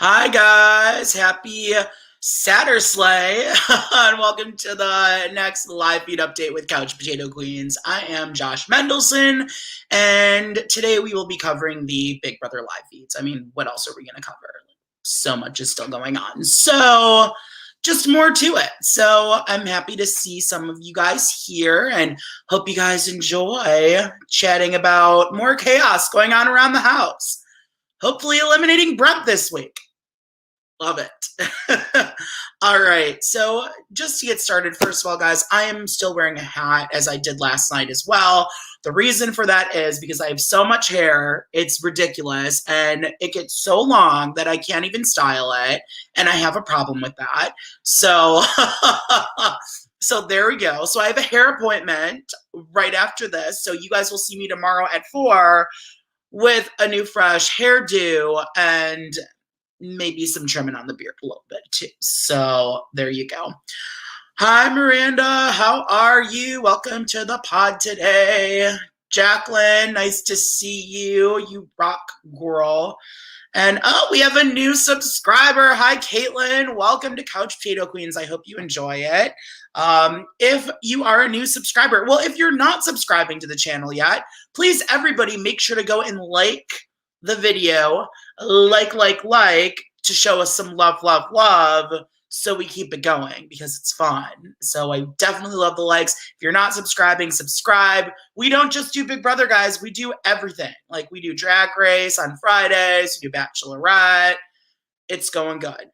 Hi guys, happy Saturday, and welcome to the next live feed update with Couch Potato Queens. I am Josh Mendelson, and today we will be covering the Big Brother live feeds. I mean, what else are we going to cover? So much is still going on. So, just more to it. So, I'm happy to see some of you guys here and hope you guys enjoy chatting about more chaos going on around the house. Hopefully, eliminating Brent this week. Love it. All right. So just to get started, first of all, guys, I am still wearing a hat as I did last night as well. The reason for that is because I have so much hair. It's ridiculous. And it gets so long that I can't even style it. And I have a problem with that. So, so there we go. So I have a hair appointment right after this. So you guys will see me tomorrow at 4 with a new fresh hairdo and maybe some trimming on the beard a little bit too. So there you go. Hi, Miranda. How are you? Welcome to the pod today. Jacqueline, nice to see you. You rock, girl. And oh, we have a new subscriber. Hi, Caitlin. Welcome to Couch Potato Queens. I hope you enjoy it. If you are a new subscriber, well, if you're not subscribing to the channel yet, please, everybody, make sure to go and like the video, like, to show us some love, so we keep it going because it's fun. So I definitely love the likes. If you're not subscribing, subscribe. We don't just do Big Brother, guys. We do everything. Like, we do Drag Race on Fridays, we do Bachelorette. It's going good.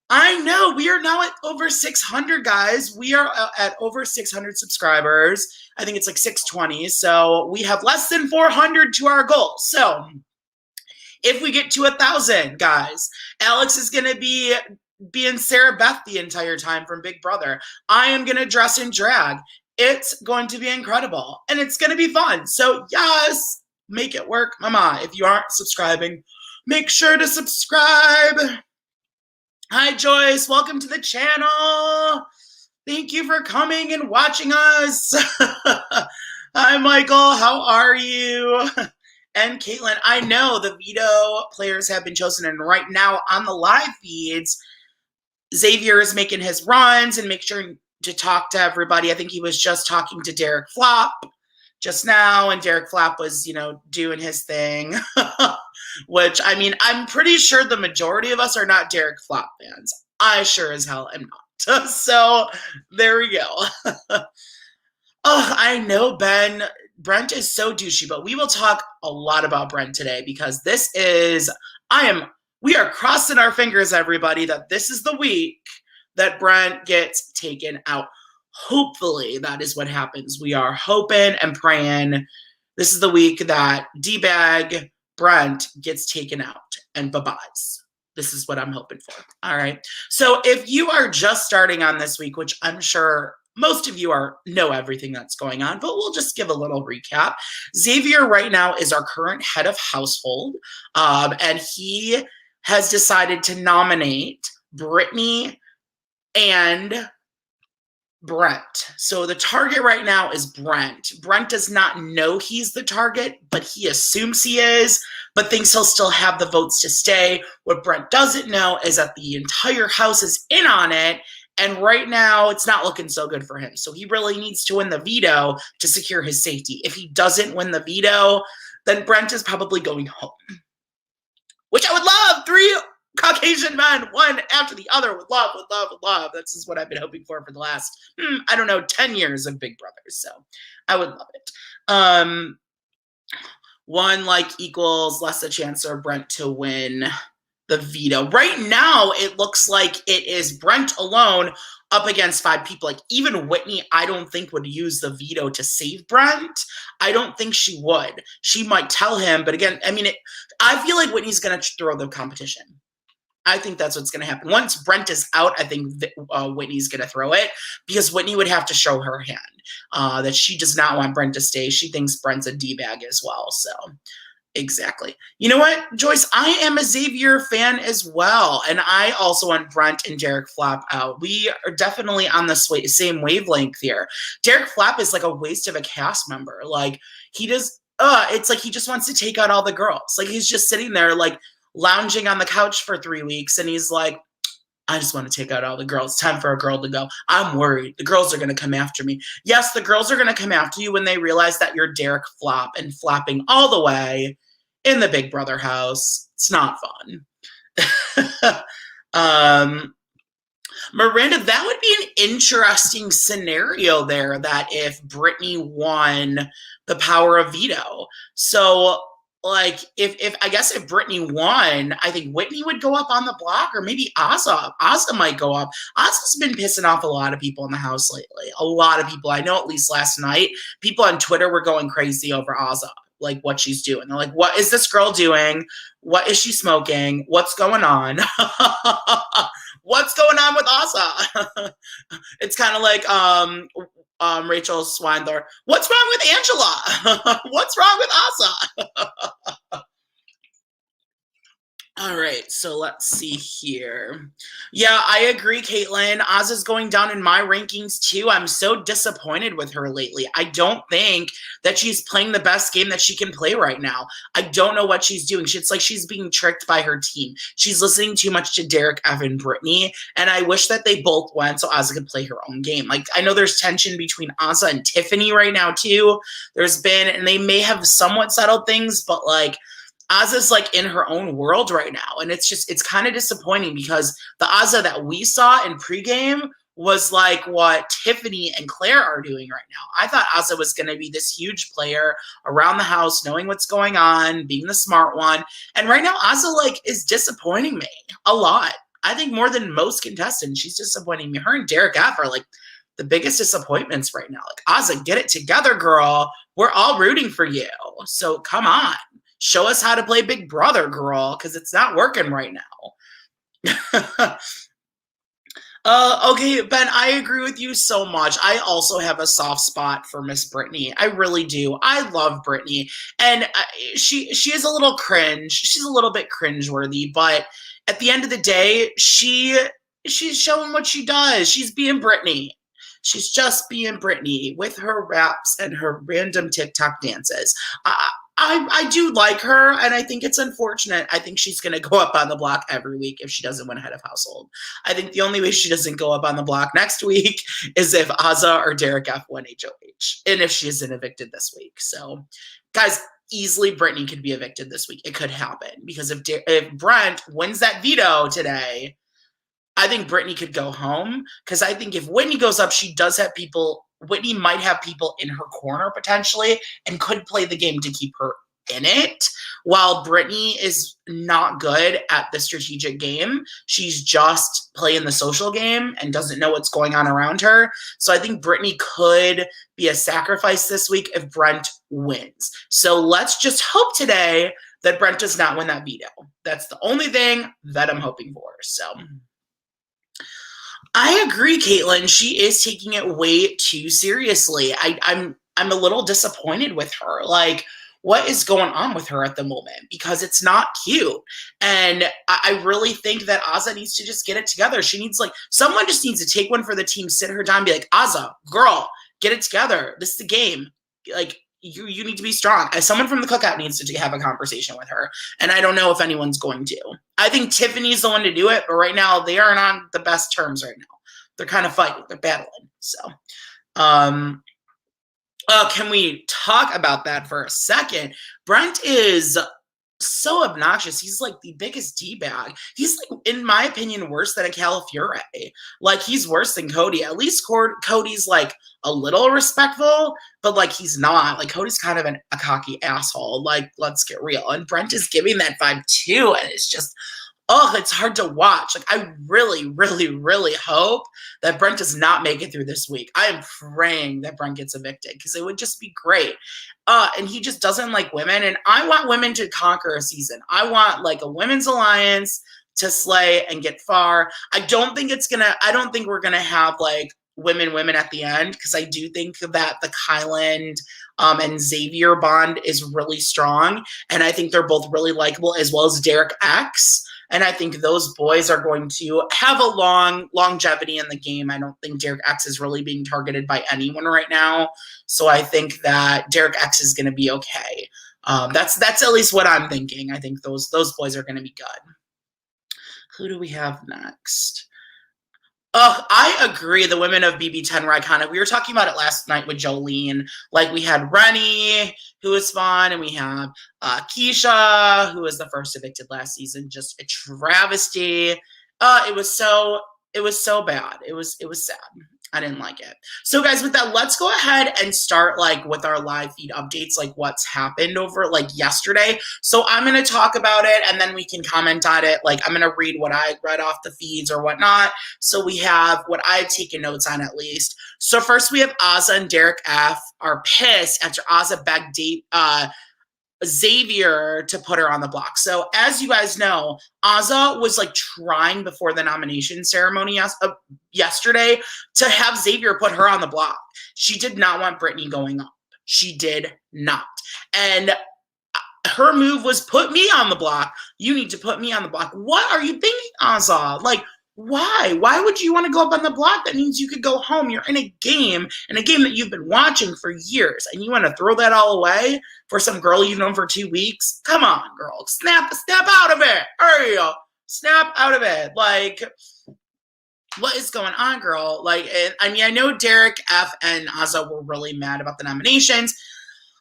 I know, we are now at over 600, guys. We are at over 600 subscribers. I think it's like 620. So we have less than 400 to our goal. So if we get to 1,000, guys, Alex is going to be being Sarah Beth the entire time from Big Brother. I am going to dress in drag. It's going to be incredible, and it's going to be fun. So, yes, make it work. Mama, if you aren't subscribing, make sure to subscribe. Hi, Joyce. Welcome to the channel. Thank you for coming and watching us. Hi, Michael. How are you? And Caitlin, I know the veto players have been chosen, and right now on the live feeds, Xavier is making his runs and make sure to talk to everybody. I think he was just talking to Derek Flop just now, and Derek Flop was, doing his thing, which, I mean, I'm pretty sure the majority of us are not Derek Flop fans. I sure as hell am not. So there we go. Oh, I know, Ben. Brent is so douchey, but we will talk a lot about Brent today because we are crossing our fingers, everybody, that this is the week that Brent gets taken out. Hopefully, that is what happens. We are hoping and praying this is the week that D-Bag Brent gets taken out and bye-byes. This is what I'm hoping for. All right. So if you are just starting on this week, which I'm sure most of you know everything that's going on, but we'll just give a little recap. Xavier right now is our current head of household, and he has decided to nominate Brittany and Brent. So the target right now is Brent. Brent does not know he's the target, but he assumes he is, but thinks he'll still have the votes to stay. What Brent doesn't know is that the entire house is in on it, and right now, it's not looking so good for him. So he really needs to win the veto to secure his safety. If he doesn't win the veto, then Brent is probably going home. Which I would love. 3 Caucasian men, one after the other, with love, with love, with love. This is what I've been hoping for the last, 10 years of Big Brothers. So I would love it. One equals less a chance for Brent to win the veto. Right now, it looks like it is Brent alone up against 5 people. Like, even Whitney, I don't think would use the veto to save Brent. I don't think she would. She might tell him, but again, I mean, I feel like Whitney's going to throw the competition. I think that's what's going to happen. Once Brent is out, I think Whitney's going to throw it because Whitney would have to show her hand that she does not want Brent to stay. She thinks Brent's a D-bag as well, so... Exactly. You know what, Joyce? I am a Xavier fan as well, and I also want Brent and Derek Flop out. We are definitely on the same wavelength here. Derek Flop is like a waste of a cast member. Like, he does, it's like he just wants to take out all the girls. Like, he's just sitting there like, lounging on the couch for 3 weeks, and he's like, I just want to take out all the girls. Time for a girl to go. I'm worried. The girls are going to come after me. Yes, the girls are going to come after you when they realize that you're Derek Flop and flopping all the way in the Big Brother house. It's not fun. Miranda, that would be an interesting scenario there, that if Brittany won the power of veto. So, like, if I guess if Brittany won, I think Whitney would go up on the block, or maybe Azah. Azah might go up. Azah's been pissing off a lot of people in the house lately. A lot of people. I know at least last night, people on Twitter were going crazy over Azah, like what she's doing. They're like, what is this girl doing? What is she smoking? What's going on? What's going on with Azah? It's kind of like Rachel Swindler. What's wrong with Angela? What's wrong with Azah? All right, so let's see here. Yeah, I agree, Caitlin. Azah's going down in my rankings too. I'm so disappointed with her lately. I don't think that she's playing the best game that she can play right now. I don't know what she's doing. It's like she's being tricked by her team. She's listening too much to Derek, Evan, Brittany, and I wish that they both went so Azah could play her own game. Like, I know there's tension between Azah and Tiffany right now too. There's been, and they may have somewhat settled things, but like, Azah's like in her own world right now. And it's kind of disappointing because the Azah that we saw in pregame was like what Tiffany and Claire are doing right now. I thought Azah was going to be this huge player around the house, knowing what's going on, being the smart one. And right now, Azah like is disappointing me a lot. I think more than most contestants, she's disappointing me. Her and Derek F are like the biggest disappointments right now. Like, Azah, get it together, girl. We're all rooting for you. So come on. Show us how to play Big Brother, girl, because it's not working right now. Okay, Ben, I agree with you so much. I also have a soft spot for Miss Brittany. I really do. I love Brittany, and she is a little cringe. She's a little bit cringeworthy, but at the end of the day, she's showing what she does. She's being Brittany. She's just being Brittany with her raps and her random TikTok dances. I do like her, and I think it's unfortunate. I think she's going to go up on the block every week if she doesn't win head of household. I think the only way she doesn't go up on the block next week is if Azah or Derek F win HOH, and if she isn't evicted this week. So, guys, easily Brittany could be evicted this week. It could happen, because if Brent wins that veto today, I think Brittany could go home, because I think if Whitney goes up, she does have people. Whitney might have people in her corner potentially and could play the game to keep her in it. While Brittany is not good at the strategic game, she's just playing the social game and doesn't know what's going on around her. So I think Brittany could be a sacrifice this week if Brent wins. So let's just hope today that Brent does not win that veto. That's the only thing that I'm hoping for. So I agree, Caitlin. She is taking it way too seriously. I'm a little disappointed with her. Like, what is going on with her at the moment? Because it's not cute. And I really think that Azah needs to just get it together. She needs, like, someone just needs to take one for the team, sit her down, and be like, Azah, girl, get it together. This is the game. Like, you need to be strong. Someone from the cookout needs to have a conversation with her. And I don't know if anyone's going to. I think Tiffany's the one to do it, but right now they aren't on the best terms right now. They're kind of fighting. They're battling. So, can we talk about that for a second? Brent is so obnoxious. He's like the biggest D-bag. He's, like, in my opinion, worse than a Califiore. Like, he's worse than Cody. At least Cody's like a little respectful, but like he's not. Like, Cody's kind of a cocky asshole. Like, let's get real. And Brent is giving that vibe too, and it's just, oh, it's hard to watch. Like, I really, really, really hope that Brent does not make it through this week. I am praying that Brent gets evicted, because it would just be great. And he just doesn't like women. And I want women to conquer a season. I want, like, a women's alliance to slay and get far. I don't think we're going to have, like, women at the end, because I do think that the Kyland and Xavier bond is really strong. And I think they're both really likable, as well as Derek X. And I think those boys are going to have a long longevity in the game. I don't think Derek X is really being targeted by anyone right now. So I think that Derek X is going to be okay. That's at least what I'm thinking. I think those boys are going to be good. Who do we have next? Oh, I agree. The women of BB10 were iconic. We were talking about it last night with Jolene. Like, we had Rennie, who was fun, and we have Keisha, who was the first evicted last season. Just a travesty. It was so bad. It was sad. I didn't like it. So guys, with that, let's go ahead and start like with our live feed updates, like what's happened over like yesterday. So I'm going to talk about it and then we can comment on it. Like I'm going to read what I read off the feeds or whatnot. So we have what I've taken notes on at least. So first we have Azah and Derek F are pissed after Azah begged Xavier to put her on the block. So as you guys know, Azah was like trying before the nomination ceremony yesterday to have Xavier put her on the block. She did not want Brittany going up. She did not. And her move was put me on the block. You need to put me on the block. What are you thinking, Azah? Like, why? Why would you want to go up on the block? That means you could go home. You're in a game that you've been watching for years, and you want to throw that all away for some girl you've known for 2 weeks? Come on, girl. Snap out of it. Hurry up. Snap out of it. Like, what is going on, girl? Like, I mean, I know Derek F and Azah were really mad about the nominations.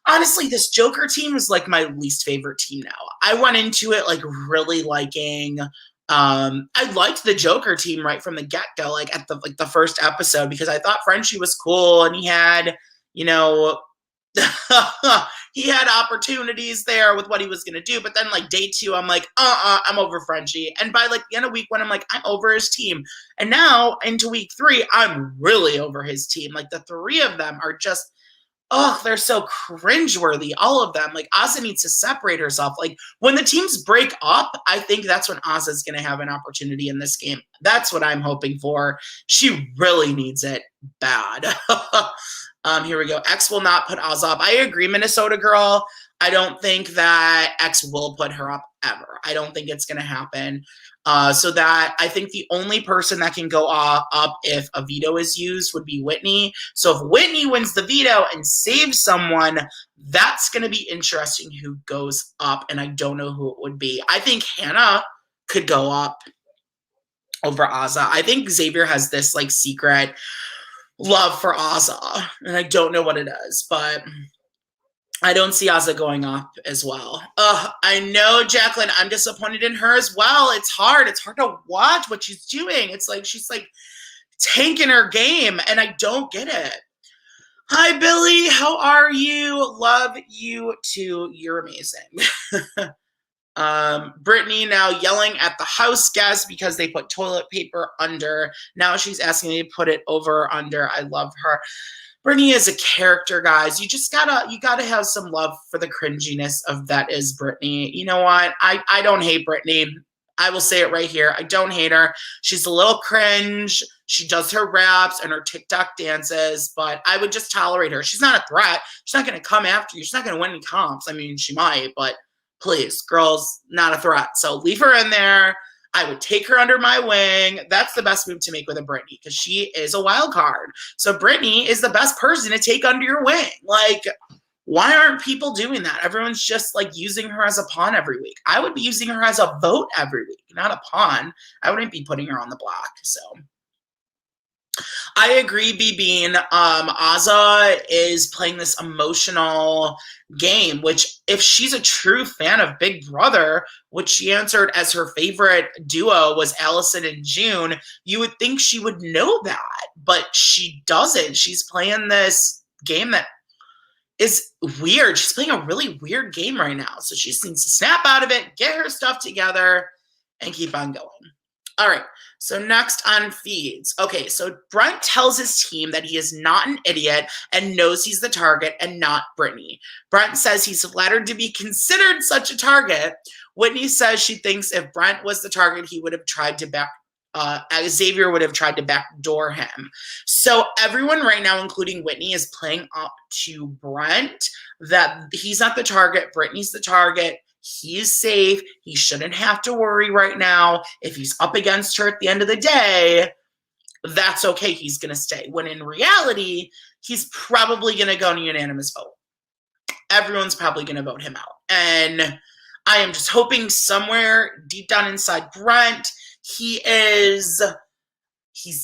Honestly, this Joker team is like my least favorite team now. I went into it like really liking. I liked the Joker team right from the get-go, like at the first episode, because I thought Frenchie was cool and he had, you know, he had opportunities there with what he was gonna do. But then like day 2, I'm like, I'm over Frenchie. And by like the end of week 1, I'm like, I'm over his team. And now into week 3, I'm really over his team. Like the 3 of them are just, oh, they're so cringeworthy, all of them. Like, Azah needs to separate herself. Like, when the teams break up, I think that's when Azah's going to have an opportunity in this game. That's what I'm hoping for. She really needs it bad. Here we go. X will not put Azah up. I agree, Minnesota girl. I don't think that X will put her up ever. I don't think it's going to happen. So that I think the only person that can go up if a veto is used would be Whitney. So if Whitney wins the veto and saves someone, that's going to be interesting who goes up, and I don't know who it would be. I think Hannah could go up over Azah. I think Xavier has this like secret love for Azah, and I don't know what it is, but I don't see Azah going up as well. I know, Jacqueline, I'm disappointed in her as well. It's hard. It's hard to watch what she's doing. It's like she's like tanking her game, and I don't get it. Hi, Billy. How are you? Love you too. You're amazing. Brittany now yelling at the house guests because they put toilet paper under. Now she's asking me to put it over or under. I love her. Brittany is a character, guys. You gotta have some love for the cringiness of that is Brittany. You know what? I don't hate Brittany. I will say it right here. I don't hate her. She's a little cringe. She does her raps and her TikTok dances, but I would just tolerate her. She's not a threat. She's not going to come after you. She's not going to win any comps. I mean, she might, but please, girls, not a threat. So leave her in there. I would take her under my wing. That's the best move to make with a Brittany because she is a wild card. So Brittany is the best person to take under your wing. Like, why aren't people doing that? Everyone's just like using her as a pawn every week. I would be using her as a vote every week, not a pawn. I wouldn't be putting her on the block. So I agree, B-Bean. Azah is playing this emotional game, which if she's a true fan of Big Brother, which she answered as her favorite duo was Allison and June, you would think she would know that, but she doesn't. She's playing this game that is weird. She's playing a really weird game right now. So she just needs to snap out of it, get her stuff together, and keep on going. All right, so next on feeds. Okay, so Brent tells his team that he is not an idiot and knows he's the target and not Brittany. Brent says he's flattered to be considered such a target. Whitney says she thinks if Brent was the target, he would have tried to Xavier would have tried to backdoor him. So everyone right now, including Whitney, is playing up to Brent that he's not the target, Brittany's the target. He's safe. He shouldn't have to worry right now. If he's up against her at the end of the day, that's okay. He's going to stay. When in reality, he's probably going to go on a unanimous vote. everyone's probably going to vote him out. And I am just hoping somewhere deep down inside Brent, he's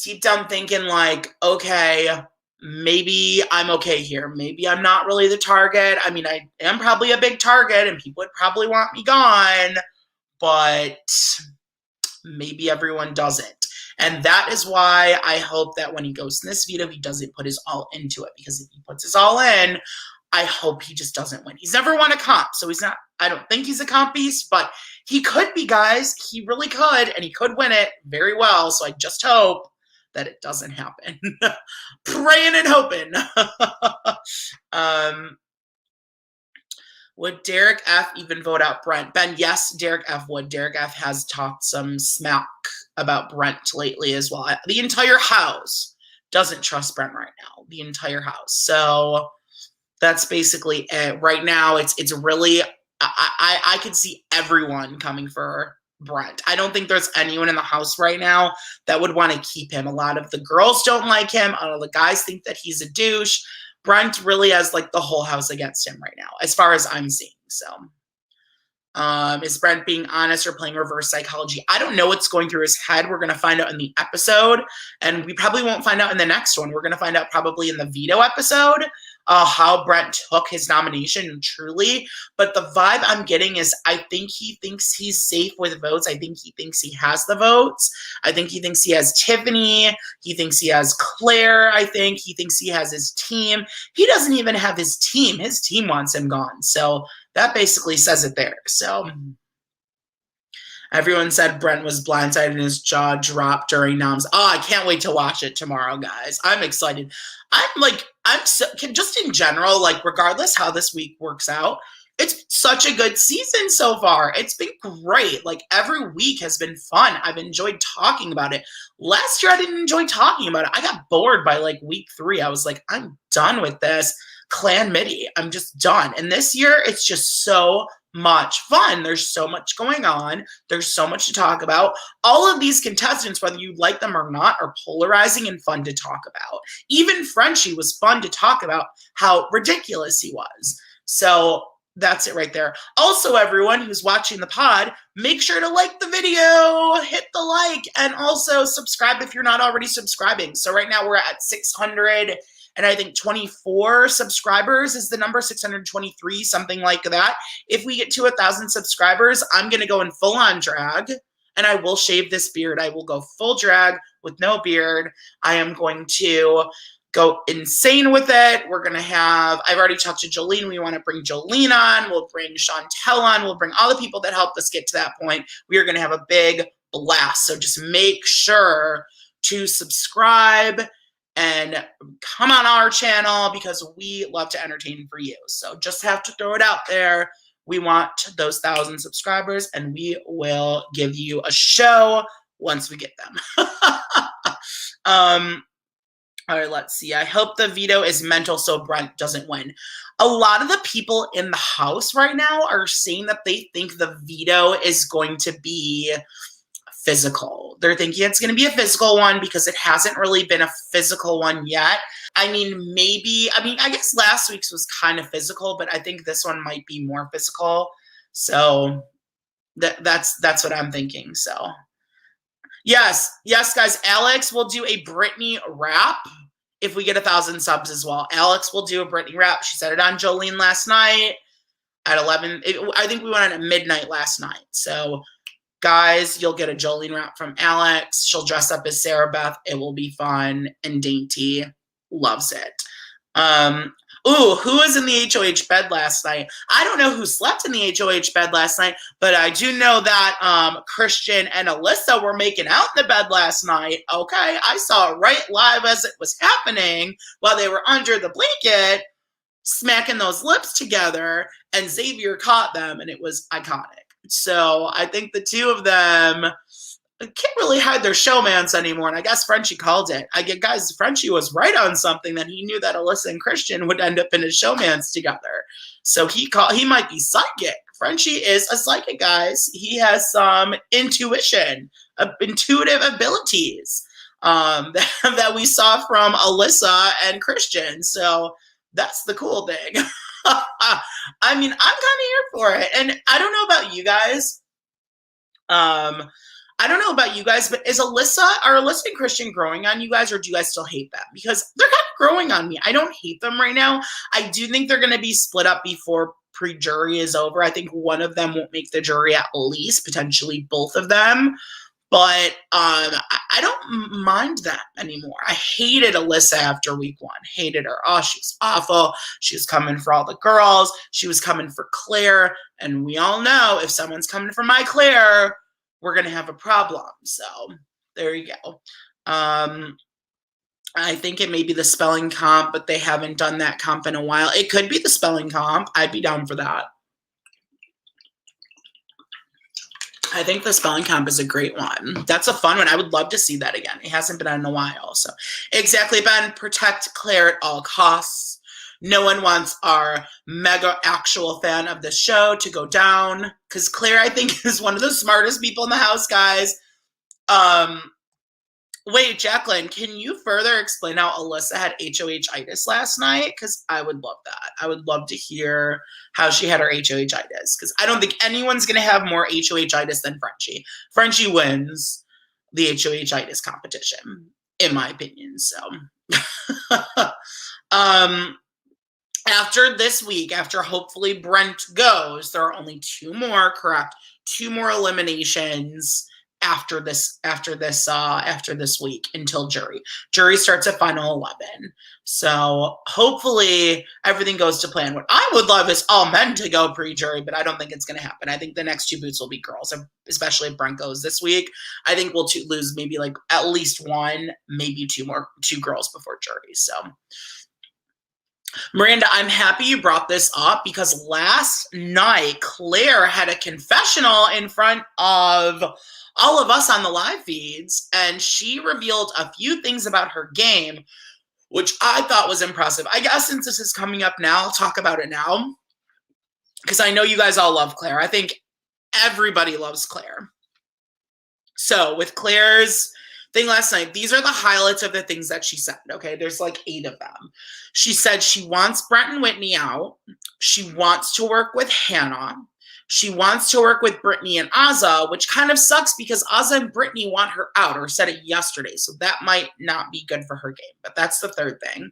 deep down thinking like, okay, maybe I'm okay here. Maybe I'm not really the target. I mean, I am probably a big target and people would probably want me gone, but maybe everyone doesn't. And that is why I hope that when he goes in this veto, he doesn't put his all into it. Because if he puts his all in, I hope he just doesn't win. He's never won a comp, so he's not, I don't think he's a comp beast, but he could be, guys. He really could, and he could win it very well. So I just hope that it doesn't happen. Praying and hoping. Would Derek F. even vote out Brent? Ben, yes, Derek F. would. Derek F. has talked some smack about Brent lately as well. The entire house doesn't trust Brent right now. The entire house. So that's basically it. Right now, it's really, I could see everyone coming for Brent. I don't think there's anyone in the house right now that would want to keep him. A lot of the girls don't like him. A lot of the guys think that he's a douche. Brent really has like the whole house against him right now, as far as I'm seeing. So, is Brent being honest or playing reverse psychology? I don't know what's going through his head. We're going to find out in the episode, and we probably won't find out in the next one. We're going to find out probably in the veto episode how Brent took his nomination truly. But the vibe I'm getting is I think he thinks he's safe with votes. I think he thinks he has the votes. I think he thinks he has Tiffany. He thinks he has Claire. I think he thinks he has his team. He doesn't even have his team. His team wants him gone. So that basically says it there. So everyone said Brent was blindsided and his jaw dropped during noms. Oh, I can't wait to watch it tomorrow, guys. I'm excited. Just in general, like regardless how this week works out, it's such a good season so far. It's been great. Like every week has been fun. I've enjoyed talking about it. Last year, I didn't enjoy talking about it. I got bored by like week 3. I was like, I'm done with this clan midi. I'm just done. And this year, it's just so much fun. There's so much going on. There's so much to talk about. All of these contestants, whether you like them or not, are polarizing and fun to talk about. Even Frenchie was fun to talk about how ridiculous he was. So that's it right there. Also, everyone who's watching the pod, make sure to like the video, hit the like, and also subscribe if you're not already subscribing. So right now we're at 600 and I think 24 subscribers is the number, 623, something like that. If we get to 1,000 subscribers, I'm going to go in full-on drag, and I will shave this beard. I will go full drag with no beard. I am going to go insane with it. We're going to have, I've already talked to Jolene. We want to bring Jolene on. We'll bring Chantel on. We'll bring all the people that helped us get to that point. We are going to have a big blast. So just make sure to subscribe and come on our channel because we love to entertain for you. So just have to throw it out there. We want those 1,000 subscribers, and we will give you a show once we get them. All right, let's see. I hope the veto is mental so Brent doesn't win. A lot of the people in the house right now are saying that they think the veto is going to be physical. They're thinking it's going to be a physical one because it hasn't really been a physical one yet. I mean, maybe, I guess last week's was kind of physical, but I think this one might be more physical. So that's what I'm thinking. So yes, guys, Alex will do a Britney rap if we get 1,000 subs as well. Alex will do a Britney rap. She said it on Jolene last night at 11. I think we went on at midnight last night. So guys, you'll get a Jolene rap from Alex. She'll dress up as Sarah Beth. It will be fun and dainty. Loves it. Who was in the HOH bed last night? I don't know who slept in the HOH bed last night, but I do know that Christian and Alyssa were making out in the bed last night. Okay, I saw it right live as it was happening while they were under the blanket, smacking those lips together, and Xavier caught them, and it was iconic. So I think the two of them can't really hide their showmance anymore, and I guess Frenchie called it. Guys, Frenchie was right on something that he knew that Alyssa and Christian would end up in a showmance together. So he might be psychic. Frenchie is a psychic, guys. He has some intuitive abilities that we saw from Alyssa and Christian. So that's the cool thing. I mean, I'm kind of here for it. And I don't know about you guys. I don't know about you guys, but are Alyssa and Christian growing on you guys, or do you guys still hate them? Because they're kind of growing on me. I don't hate them right now. I do think they're going to be split up before pre-jury is over. I think one of them won't make the jury, at least, potentially both of them. But I don't mind them anymore. I hated Alyssa after week one. Hated her. Oh, she was awful. She was coming for all the girls. She was coming for Claire. And we all know if someone's coming for my Claire, we're going to have a problem. So there you go. I think it may be the spelling comp, but they haven't done that comp in a while. It could be the spelling comp. I'd be down for that. I think the spelling comp is a great one. That's a fun one. I would love to see that again. It hasn't been on in a while. So exactly, Ben. Protect Claire at all costs. No one wants our mega actual fan of the show to go down, because Claire, I think, is one of the smartest people in the house, guys. Wait, Jacqueline, can you further explain how Alyssa had HOH-itis last night? Because I would love that. I would love to hear how she had her HOH-itis, because I don't think anyone's going to have more HOH-itis than Frenchie. Frenchie wins the HOH-itis competition, in my opinion. So, after this week, after hopefully Brent goes, there are only two more eliminations after this week until jury. Jury starts at final 11. So hopefully everything goes to plan. What I would love is all men to go pre-jury, but I don't think it's going to happen. I think the next two boots will be girls, especially if Brent goes this week. I think we'll lose maybe like at least one, maybe two girls before jury. So Miranda, I'm happy you brought this up, because last night Claire had a confessional in front of all of us on the live feeds, and she revealed a few things about her game, which I thought was impressive. I guess since this is coming up now, I'll talk about it now, because I know you guys all love Claire. I think everybody loves Claire. So with Claire's thing last night, these are the highlights of the things that she said, okay? There's like 8 of them. She said she wants Brent and Whitney out. She wants to work with Hannah. She wants to work with Brittany and Azah, which kind of sucks because Azah and Brittany want her out, or said it yesterday. So that might not be good for her game. But that's the third thing.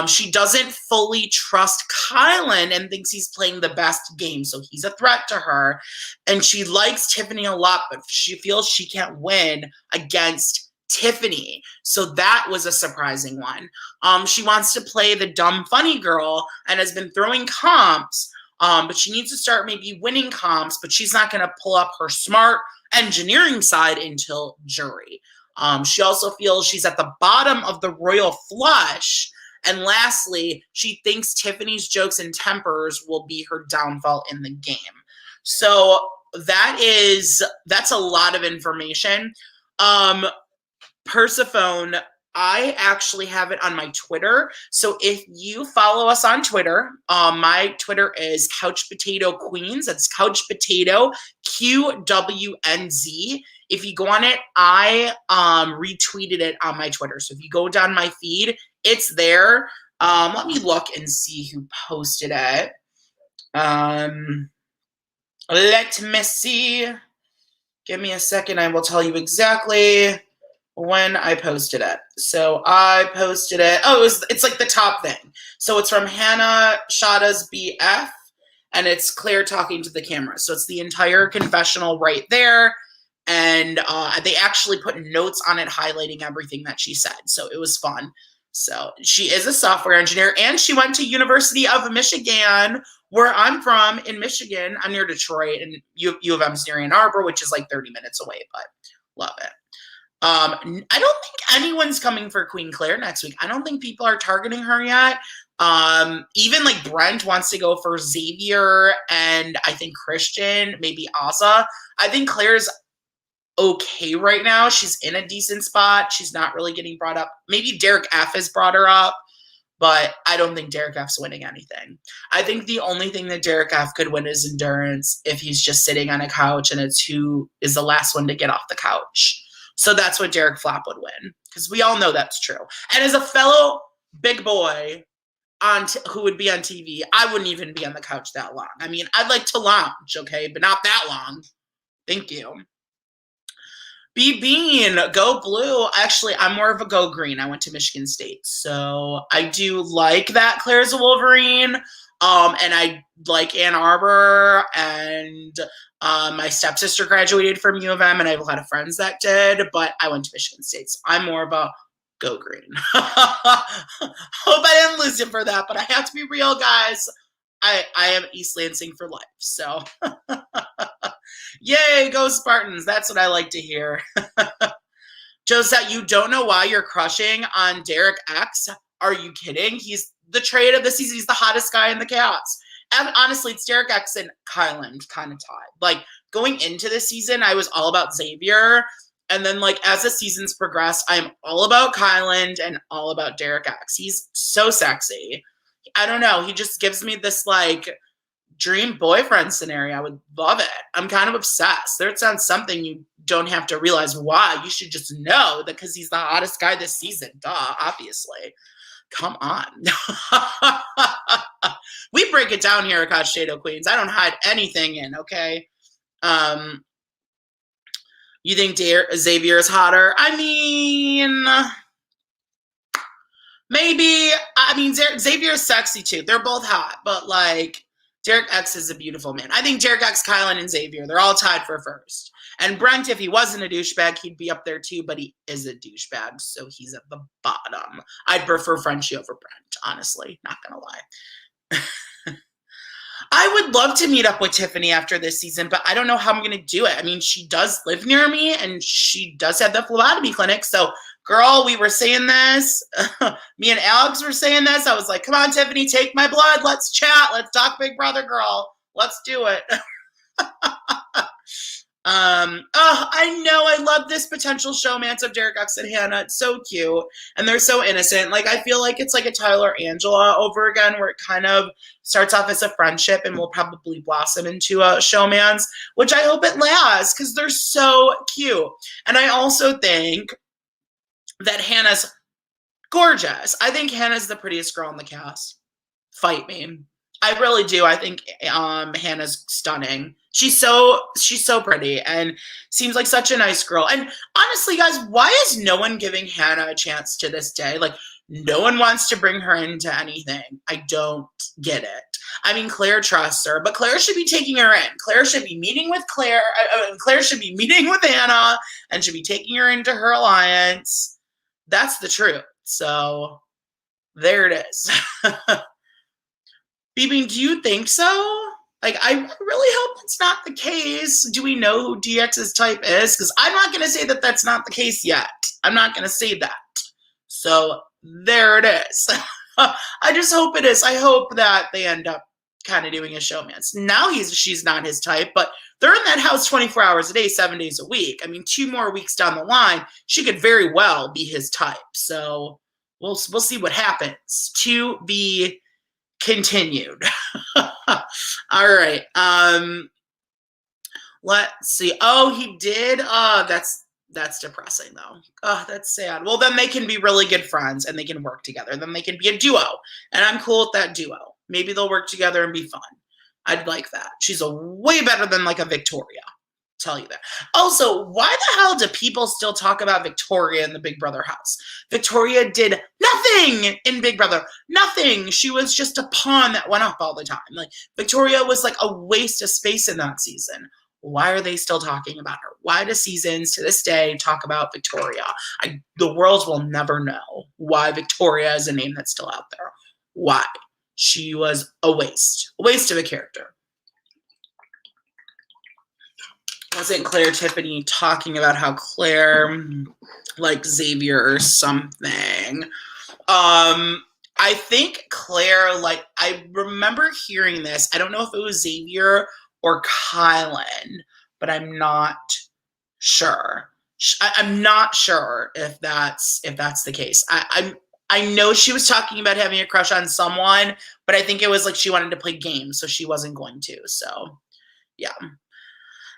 She doesn't fully trust Kylan and thinks he's playing the best game. So he's a threat to her. And she likes Tiffany a lot, but she feels she can't win against Tiffany. So that was a surprising one. She wants to play the dumb funny girl and has been throwing comps. But she needs to start maybe winning comps, but she's not going to pull up her smart engineering side until jury. She also feels she's at the bottom of the royal flush. And lastly, she thinks Tiffany's jokes and tempers will be her downfall in the game. So that's a lot of information. Persephone, I actually have it on my Twitter. So if you follow us on Twitter, my Twitter is Couch Potato Queens. That's Couch Potato QWNZ. If you go on it, I retweeted it on my Twitter. So if you go down my feed, it's there. Let me look and see who posted it. Let me see. Give me a second. I will tell you exactly when I posted it. So I posted it. Oh, it's like the top thing. So it's from Hannah Shada's BF, and it's Claire talking to the camera. So it's the entire confessional right there. And they actually put notes on it highlighting everything that she said. So it was fun. So she is a software engineer, and she went to University of Michigan, where I'm from in Michigan. I'm near Detroit, and U of M's near Ann Arbor, which is like 30 minutes away, but love it. I don't think anyone's coming for Queen Claire next week. I don't think people are targeting her yet. Even like Brent wants to go for Xavier, and I think Christian, maybe Azah. I think Claire's okay right now. She's in a decent spot. She's not really getting brought up. Maybe Derek F has brought her up, but I don't think Derek F's winning anything. I think the only thing that Derek F could win is endurance, if he's just sitting on a couch and it's who is the last one to get off the couch. So that's what Derek Flap would win, because we all know that's true. And as a fellow big boy, who would be on TV, I wouldn't even be on the couch that long. I mean, I'd like to lounge, okay, but not that long. Thank you. B Bean, go blue. Actually, I'm more of a go green. I went to Michigan State, so I do like that Claire's a Wolverine. And I like Ann Arbor, and my stepsister graduated from U of M, and I have a lot of friends that did, but I went to Michigan State, so I'm more of a go green. Hope I didn't lose you for that, but I have to be real, guys. I am East Lansing for life, so yay, go Spartans. That's what I like to hear. Josette, you don't know why you're crushing on Derek X? Are you kidding? He's the trade of the season. He's the hottest guy in the cast. And honestly, it's Derek X and Kyland kind of tied. Like, going into this season, I was all about Xavier. And then, like, as the seasons progressed, I'm all about Kyland and all about Derek X. He's so sexy. I don't know. He just gives me this, like, dream boyfriend scenario. I would love it. I'm kind of obsessed. There's on something you don't have to realize why. You should just know that because he's the hottest guy this season. Duh, obviously. Come on. We break it down here at Potato Queens. I don't hide anything in, okay? You think Xavier is hotter? I mean, maybe. I mean, Xavier is sexy too. They're both hot, but like, Derek X is a beautiful man. I think Derek X, Kylan, and Xavier, they're all tied for first. And Brent, if he wasn't a douchebag, he'd be up there too, but he is a douchebag, so he's at the bottom. I'd prefer Frenchie over Brent, honestly. Not gonna lie. I would love to meet up with Tiffany after this season, but I don't know how I'm gonna do it. I mean, she does live near me, and she does have the phlebotomy clinic, so girl, we were saying this. Me and Alex were saying this. I was like, come on, Tiffany, take my blood. Let's chat. Let's talk Big Brother, girl. Let's do it. I know. I love this potential showmance of Derek X and Hannah. It's so cute. And they're so innocent. Like, I feel like it's like a Tyler Angela over again, where it kind of starts off as a friendship and will probably blossom into a showmance, which I hope it lasts because they're so cute. And I also think that Hannah's gorgeous. I think Hannah's the prettiest girl in the cast. Fight me. I really do. I think Hannah's stunning. She's so pretty and seems like such a nice girl. And honestly, guys, why is no one giving Hannah a chance to this day? Like, no one wants to bring her into anything. I don't get it. I mean, Claire trusts her, but Claire should be taking her in. Claire should be meeting with Claire should be meeting with Hannah and should be taking her into her alliance. That's the truth. So there it is. BB, do you think so? Like, I really hope it's not the case. Do we know who DX's type is? Because I'm not going to say that that's not the case yet. I'm not going to say that. So there it is. I just hope it is. I hope that they end up kind of doing a showmance. Now she's not his type, but they're in that house 24 hours a day, 7 days a week. I mean, 2 more weeks down the line, she could very well be his type. So we'll see what happens. To be continued. All right. Let's see. Oh, he did. That's depressing though. Oh, that's sad. Well, then they can be really good friends and they can work together. Then they can be a duo. And I'm cool with that duo. Maybe they'll work together and be fun. I'd like that. She's a way better than like a Victoria. Tell you that. Also, why the hell do people still talk about Victoria in the Big Brother house? Victoria did nothing in Big Brother. Nothing. She was just a pawn that went up all the time. Like, Victoria was like a waste of space in that season. Why are they still talking about her? Why do seasons to this day talk about Victoria? The world will never know why Victoria is a name that's still out there. Why? She was a waste of a character. Wasn't Claire Tiffany talking about how Claire liked Xavier or something? I think Claire, like, I remember hearing this. I don't know if it was Xavier or Kylan, but I'm not sure. I'm not sure if that's the case. I know she was talking about having a crush on someone, but I think it was like she wanted to play games, so she wasn't going to. So, yeah.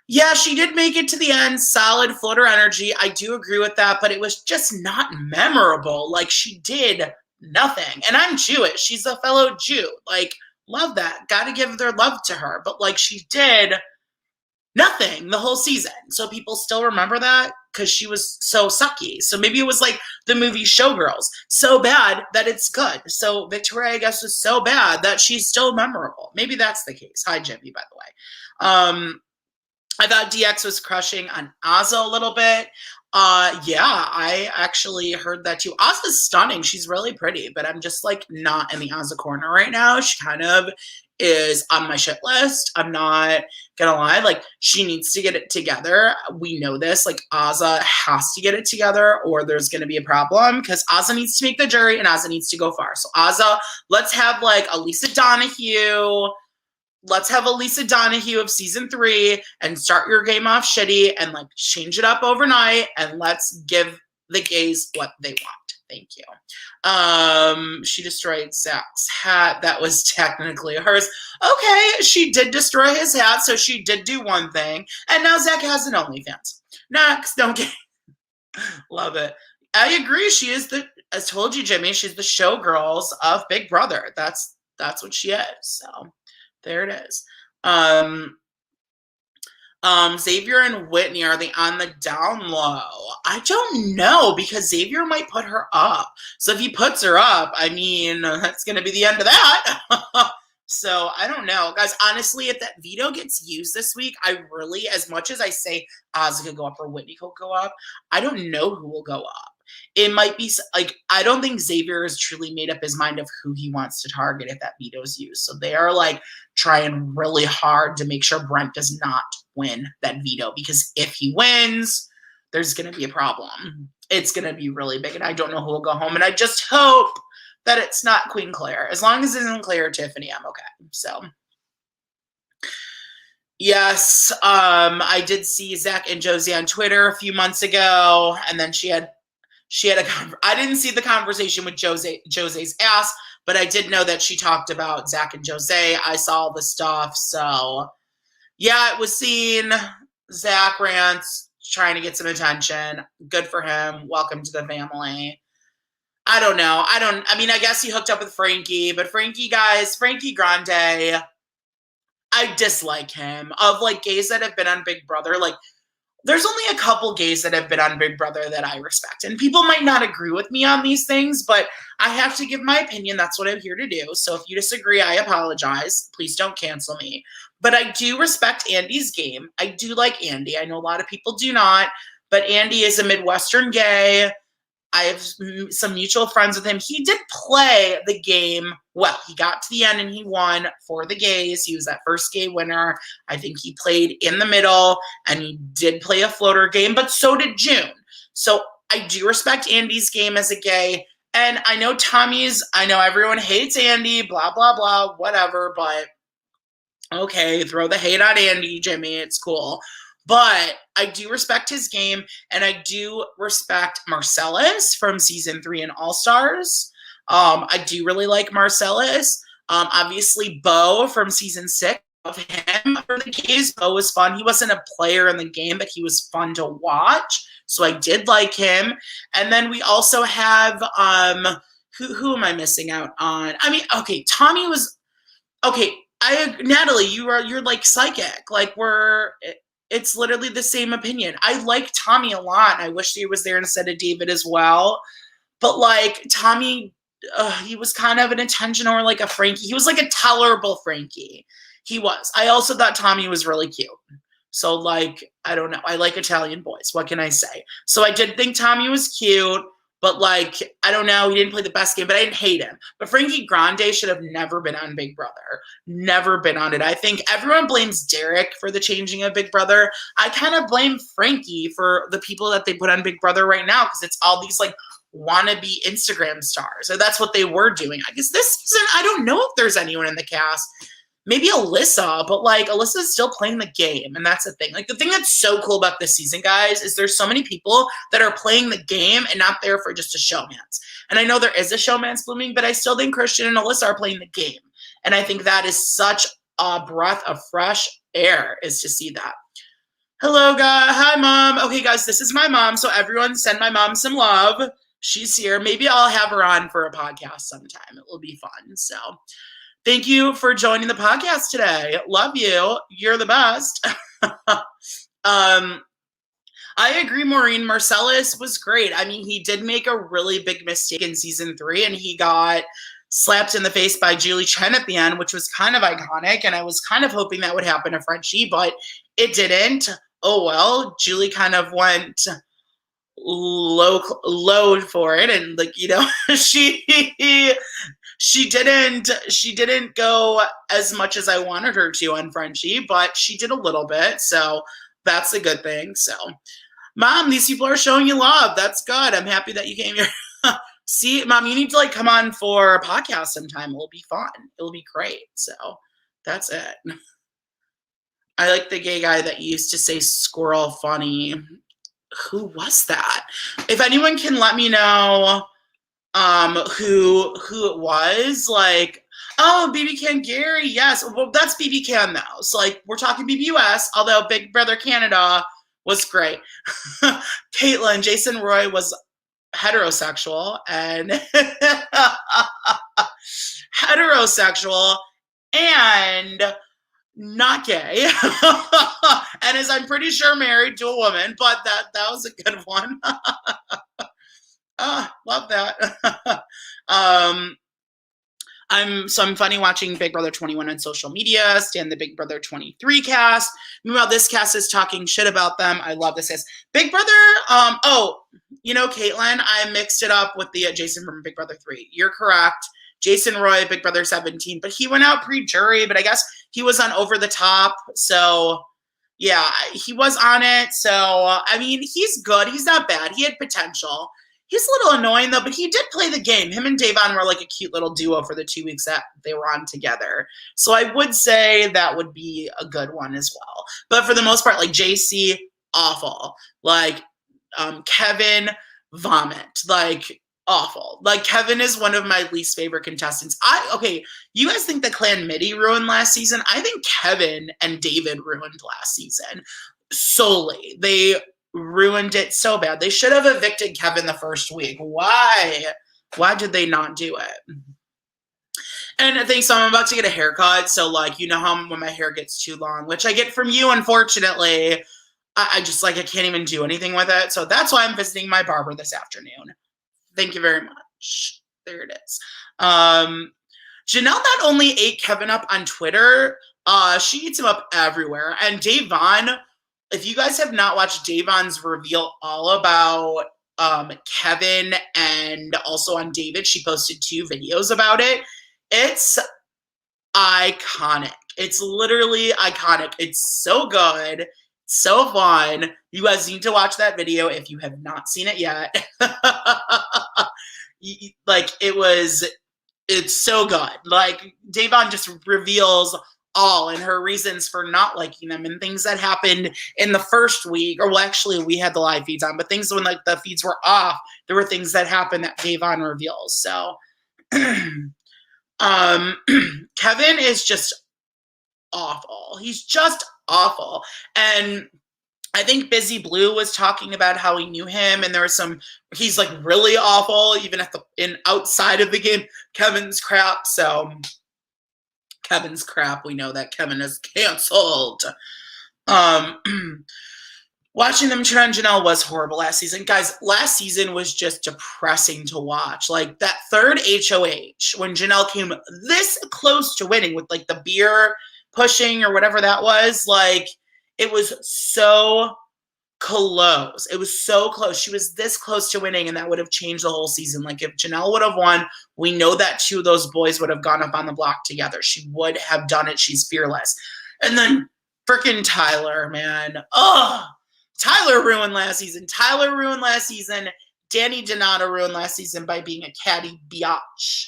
Yeah, she did make it to the end. Solid floater energy. I do agree with that, but it was just not memorable. Like, she did nothing. And I'm Jewish. She's a fellow Jew. Like, love that. Got to give their love to her. But like, she did nothing the whole season. So people still remember that because she was so sucky. So maybe it was like the movie Showgirls, so bad that it's good. So Victoria, I guess, was so bad that she's still memorable. Maybe that's the case. Hi, Jimmy, by the way. I thought DX was crushing on Azah a little bit. Yeah, I actually heard that too. Azah's stunning. She's really pretty, but I'm just like not in the Azah corner right now. She kind of is on my shit list. I'm not gonna lie. Like, she needs to get it together. We know this. Like, Azah has to get it together or there's gonna be a problem because Azah needs to make the jury and Azah needs to go far. So Azah, let's have like a Lisa Donahue. Let's have a Lisa Donahue of season 3 and start your game off shitty and like change it up overnight and let's give the gays what they want. Thank you. She destroyed Zach's hat. That was technically hers. Okay, she did destroy his hat, so she did do one thing. And now Zach has an OnlyFans. Next, okay. Love it. I agree. She is the, I told you, Jimmy, she's the showgirls of Big Brother. That's what she is. So there it is. Xavier and Whitney, are they on the down low? I don't know because Xavier might put her up. So if he puts her up, I mean, that's going to be the end of that. So I don't know. Guys, honestly, if that veto gets used this week, I really, as much as I say Azah could go up or Whitney could go up, I don't know who will go up. It might be like, I don't think Xavier has truly made up his mind of who he wants to target if that veto is used. So they are like trying really hard to make sure Brent does not win that veto, because if he wins, there's going to be a problem. It's going to be really big, and I don't know who will go home. And I just hope that it's not Queen Claire. As long as it isn't Claire or Tiffany, I'm okay. So yes, I did see Zach and Josie on Twitter a few months ago, and then she had I didn't see the conversation with Jose's ass, but I did know that she talked about Zach and Jose. I saw all the stuff. So yeah, it was seen. Zach rants, trying to get some attention. Good for him. Welcome to the family. I don't know. I mean, I guess he hooked up with Frankie, but Frankie Grande, I dislike him. Of like gays that have been on Big Brother, like, there's only a couple gays that have been on Big Brother that I respect. And people might not agree with me on these things, but I have to give my opinion. That's what I'm here to do. So if you disagree, I apologize. Please don't cancel me. But I do respect Andy's game. I do like Andy. I know a lot of people do not, but Andy is a Midwestern gay. I have some mutual friends with him. He did play the game well. He got to the end and he won for the gays. He was that first gay winner. I think he played in the middle and he did play a floater game, but so did June. So I do respect Andy's game as a gay. And I know I know everyone hates Andy, blah, blah, blah, whatever, but okay, throw the hate on Andy, Jimmy. It's cool. But I do respect his game, and I do respect Marcellus from season 3 and All Stars. I do really like Marcellus. Obviously, Bo from season 6, of him for the gays. Bo was fun. He wasn't a player in the game, but he was fun to watch. So I did like him. And then we also have who am I missing out on? I mean, okay, Tommy was okay. Natalie, you're like psychic. Like it's literally the same opinion. I like Tommy a lot. I wish he was there instead of David as well. But like Tommy, he was kind of an attention or like a Frankie. He was like a tolerable Frankie. He was. I also thought Tommy was really cute. So like, I don't know. I like Italian boys. What can I say? So I did think Tommy was cute. But like, I don't know, he didn't play the best game, but I didn't hate him. But Frankie Grande should have never been on Big Brother. Never been on it. I think everyone blames Derek for the changing of Big Brother. I kind of blame Frankie for the people that they put on Big Brother right now, because it's all these like wannabe Instagram stars. So that's what they were doing. I guess this season, I don't know if there's anyone in the cast. Maybe Alyssa, but like Alyssa's still playing the game, and that's the thing. Like the thing that's so cool about this season, guys, is there's so many people that are playing the game and not there for just a showmance. And I know there is a showmance blooming, but I still think Christian and Alyssa are playing the game. And I think that is such a breath of fresh air, is to see that. Hello, guys. Hi, Mom. Okay, guys, this is my mom, so everyone send my mom some love. She's here. Maybe I'll have her on for a podcast sometime. It will be fun. So thank you for joining the podcast today. Love you. You're the best. I agree, Maureen. Marcellus was great. I mean, he did make a really big mistake in season 3, and he got slapped in the face by Julie Chen at the end, which was kind of iconic, and I was kind of hoping that would happen to Frenchie, but it didn't. Oh well, Julie kind of went low for it, and like, you know, she didn't go as much as I wanted her to on Frenchie, but she did a little bit, so that's a good thing. So, Mom, these people are showing you love. That's good. I'm happy that you came here. See, Mom, you need to like come on for a podcast sometime. It'll be fun. It'll be great. So that's it. I like the gay guy that used to say squirrel funny. Who was that? If anyone can let me know who it was, like, oh, BB Can Gary, yes. Well, that's BB Can though. So like we're talking BBUS, although Big Brother Canada was great. Caitlin, Jason Roy was heterosexual and heterosexual and not gay. And is, I'm pretty sure, married to a woman, but that was a good one. Love that. I'm funny watching Big Brother 21 on social media, stand the Big Brother 23 cast. Meanwhile, this cast is talking shit about them. I love this cast. Big Brother, oh, you know, Caitlin, I mixed it up with the Jason from Big Brother 3. You're correct. Jason Roy, Big Brother 17, but he went out pre-jury, but I guess he was on Over the Top. So yeah, he was on it. So, I mean, he's good. He's not bad. He had potential. He's a little annoying, though, but he did play the game. Him and Davon were like a cute little duo for the 2 weeks that they were on together. So I would say that would be a good one as well. But for the most part, like JC, awful. Like Kevin, vomit. Like awful. Like Kevin is one of my least favorite contestants. Okay, you guys think the Clan Midi ruined last season? I think Kevin and David ruined last season solely. They ruined it so bad. They should have evicted Kevin the first week. Why did they not do it? And I think so. I'm about to get a haircut, so like, you know how when my hair gets too long, which I get from you, unfortunately, I just like, I can't even do anything with it. So that's why I'm visiting my barber this afternoon. Thank you very much. There it is. Janelle not only ate Kevin up on Twitter, she eats him up everywhere. And Davon, if you guys have not watched Davon's reveal all about Kevin and also on David, she posted 2 videos about it. It's iconic. It's literally iconic. It's so good. So fun. You guys need to watch that video if you have not seen it yet. Like, it's so good. Like, Davon just reveals all and her reasons for not liking them and things that happened in the first week, or well, actually we had the live feeds on, but things when like the feeds were off, there were things that happened that Davon reveals. So Kevin is just awful. He's just awful. And I think Busy Blue was talking about how he knew him, and there was he's like really awful, even at outside of the game. Kevin's crap. So Kevin's crap. We know that Kevin is canceled. Watching them turn on Janelle was horrible last season. Guys, last season was just depressing to watch. Like that third HOH, when Janelle came this close to winning with like the beer pushing or whatever that was, like it was so close. It was so close. She was this close to winning, and that would have changed the whole season. Like if Janelle would have won, we know that 2 of those boys would have gone up on the block together. She would have done it. She's fearless. And then freaking Tyler, man. Oh, Tyler ruined last season. Tyler ruined last season. Danny Donato ruined last season by being a catty biatch.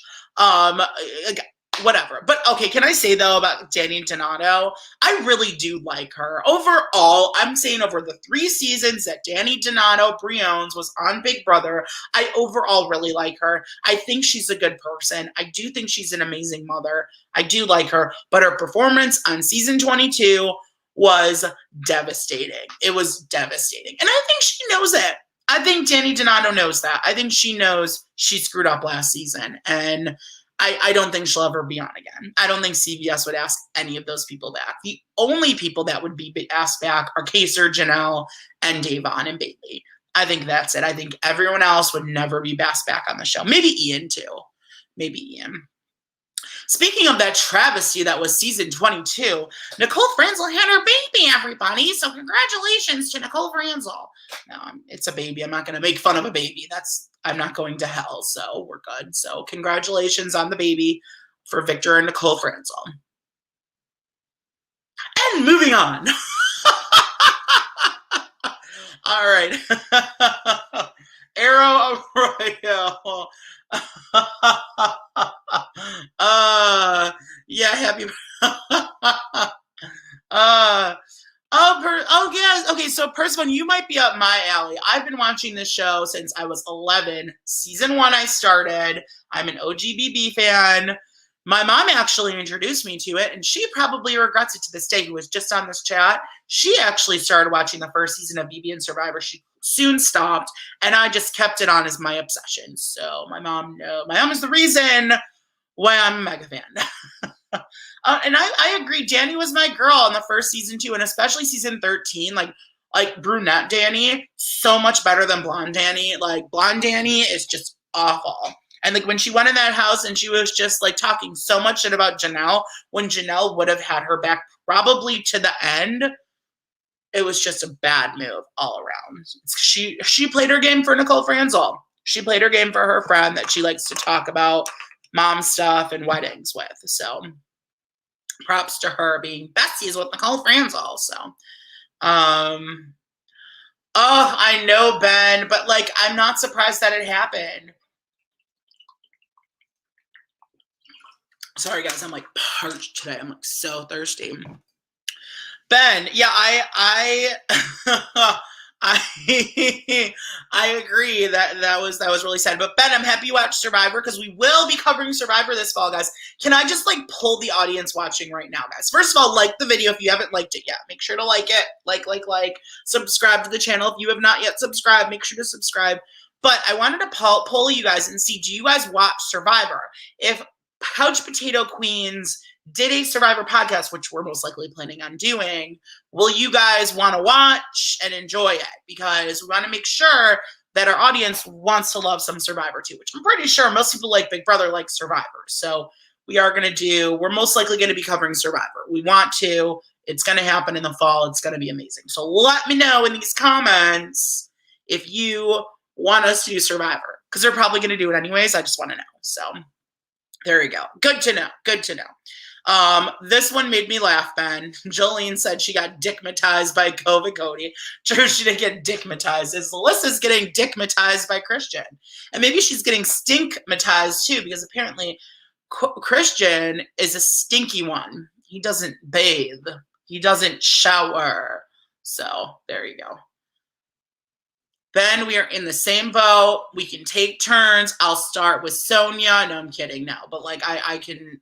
Whatever. But okay, can I say though about Danny Donato? I really do like her. Overall, I'm saying over the 3 seasons that Danny Donato Briones was on Big Brother, I overall really like her. I think she's a good person. I do think she's an amazing mother. I do like her. But her performance on season 22 was devastating. It was devastating. And I think she knows it. I think Danny Donato knows that. I think she knows she screwed up last season, and I don't think she'll ever be on again. I don't think CBS would ask any of those people back. The only people that would be asked back are Kaser, Janelle, and Davon and Bailey. I think that's it. I think everyone else would never be asked back on the show. Maybe Ian, too. Maybe Ian. Speaking of that travesty that was season 22, Nicole Franzel had her baby, everybody. So congratulations to Nicole Franzel. No, it's a baby. I'm not going to make fun of a baby. I'm not going to hell, so we're good. So congratulations on the baby for Victor and Nicole Franzel. And moving on. All right. Arrow Arroyo. Yeah, happy. Yes. Okay, so Percival, you might be up my alley. I've been watching this show since I was 11. Season 1 I started. I'm an OGBB fan. My mom actually introduced me to it, and she probably regrets it to this day. Who was just on this chat. She actually started watching the first season of BB and Survivor. She soon stopped, and I just kept it on as my obsession. So my mom is the reason why I'm a mega fan. And I agree. Danny was my girl in the first season too, and especially season 13. Like brunette Danny, so much better than blonde Danny. Like blonde Danny is just awful. And like when she went in that house and she was just like talking so much shit about Janelle, when Janelle would have had her back probably to the end, it was just a bad move all around. She played her game for Nicole Franzel. She played her game for her friend that she likes to talk about mom stuff and weddings with. So props to her being besties with Nicole Franzel. So, I know, Ben, but like, I'm not surprised that it happened. Sorry, guys, I'm like parched today. I'm like so thirsty. Ben, yeah, I agree that was really sad. But Ben, I'm happy you watched Survivor because we will be covering Survivor this fall, guys. Can I just like pull the audience watching right now, guys? First of all, like the video if you haven't liked it yet. Make sure to like it. Like. Subscribe to the channel if you have not yet subscribed. Make sure to subscribe. But I wanted to poll you guys and see, do you guys watch Survivor? If Couch Potato Queens did a Survivor podcast, which we're most likely planning on doing, will you guys want to watch and enjoy it? Because we want to make sure that our audience wants to love some Survivor too, which I'm pretty sure most people like Big Brother like Survivor. So we're most likely going to be covering Survivor. We want to. It's going to happen in the fall. It's going to be amazing. So let me know in these comments if you want us to do Survivor, because they're probably going to do it anyways. I just want to know. So there you go. Good to know. Good to know. This one made me laugh, Ben. Jolene said she got dickmatized by COVID Cody. True, she didn't get dickmatized. Alyssa's getting dickmatized by Christian. And maybe she's getting stinkmatized too, because apparently Christian is a stinky one. He doesn't bathe. He doesn't shower. So there you go. Ben, we are in the same boat. We can take turns. I'll start with Sonia. No, I'm kidding now. But like I can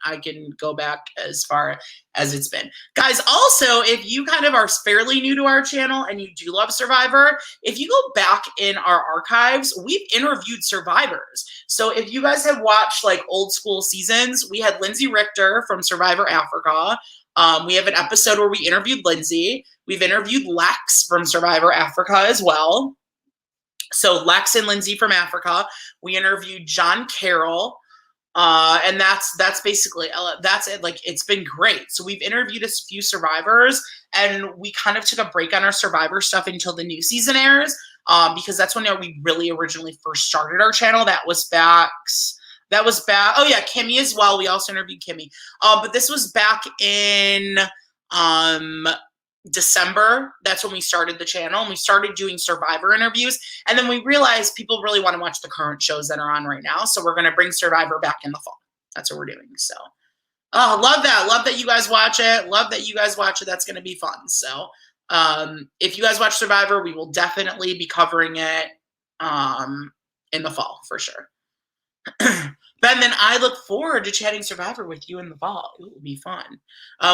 go back as far as it's been. Guys, also, if you kind of are fairly new to our channel and you do love Survivor, if you go back in our archives, we've interviewed survivors. So if you guys have watched like old school seasons, we had Lindsay Richter from Survivor Africa. We have an episode where we interviewed Lindsay. We've interviewed Lex from Survivor Africa as well. So Lex and Lindsay from Africa. We interviewed John Carroll, and that's basically that's it. Like, it's been great. So we've interviewed a few survivors, and we kind of took a break on our Survivor stuff until the new season airs, because that's when we really originally first started our channel. That was back. Oh yeah, Kimmy as well. We also interviewed Kimmy. But this was back in December. That's when we started the channel, and we started doing Survivor interviews. And then we realized people really want to watch the current shows that are on right now. So we're going to bring Survivor back in the fall. That's what we're doing. So, oh, love that. Love that you guys watch it. Love that you guys watch it. That's going to be fun. So, if you guys watch Survivor, we will definitely be covering it, in the fall for sure. Ben, then I look forward to chatting Survivor with you in the fall. It will be fun.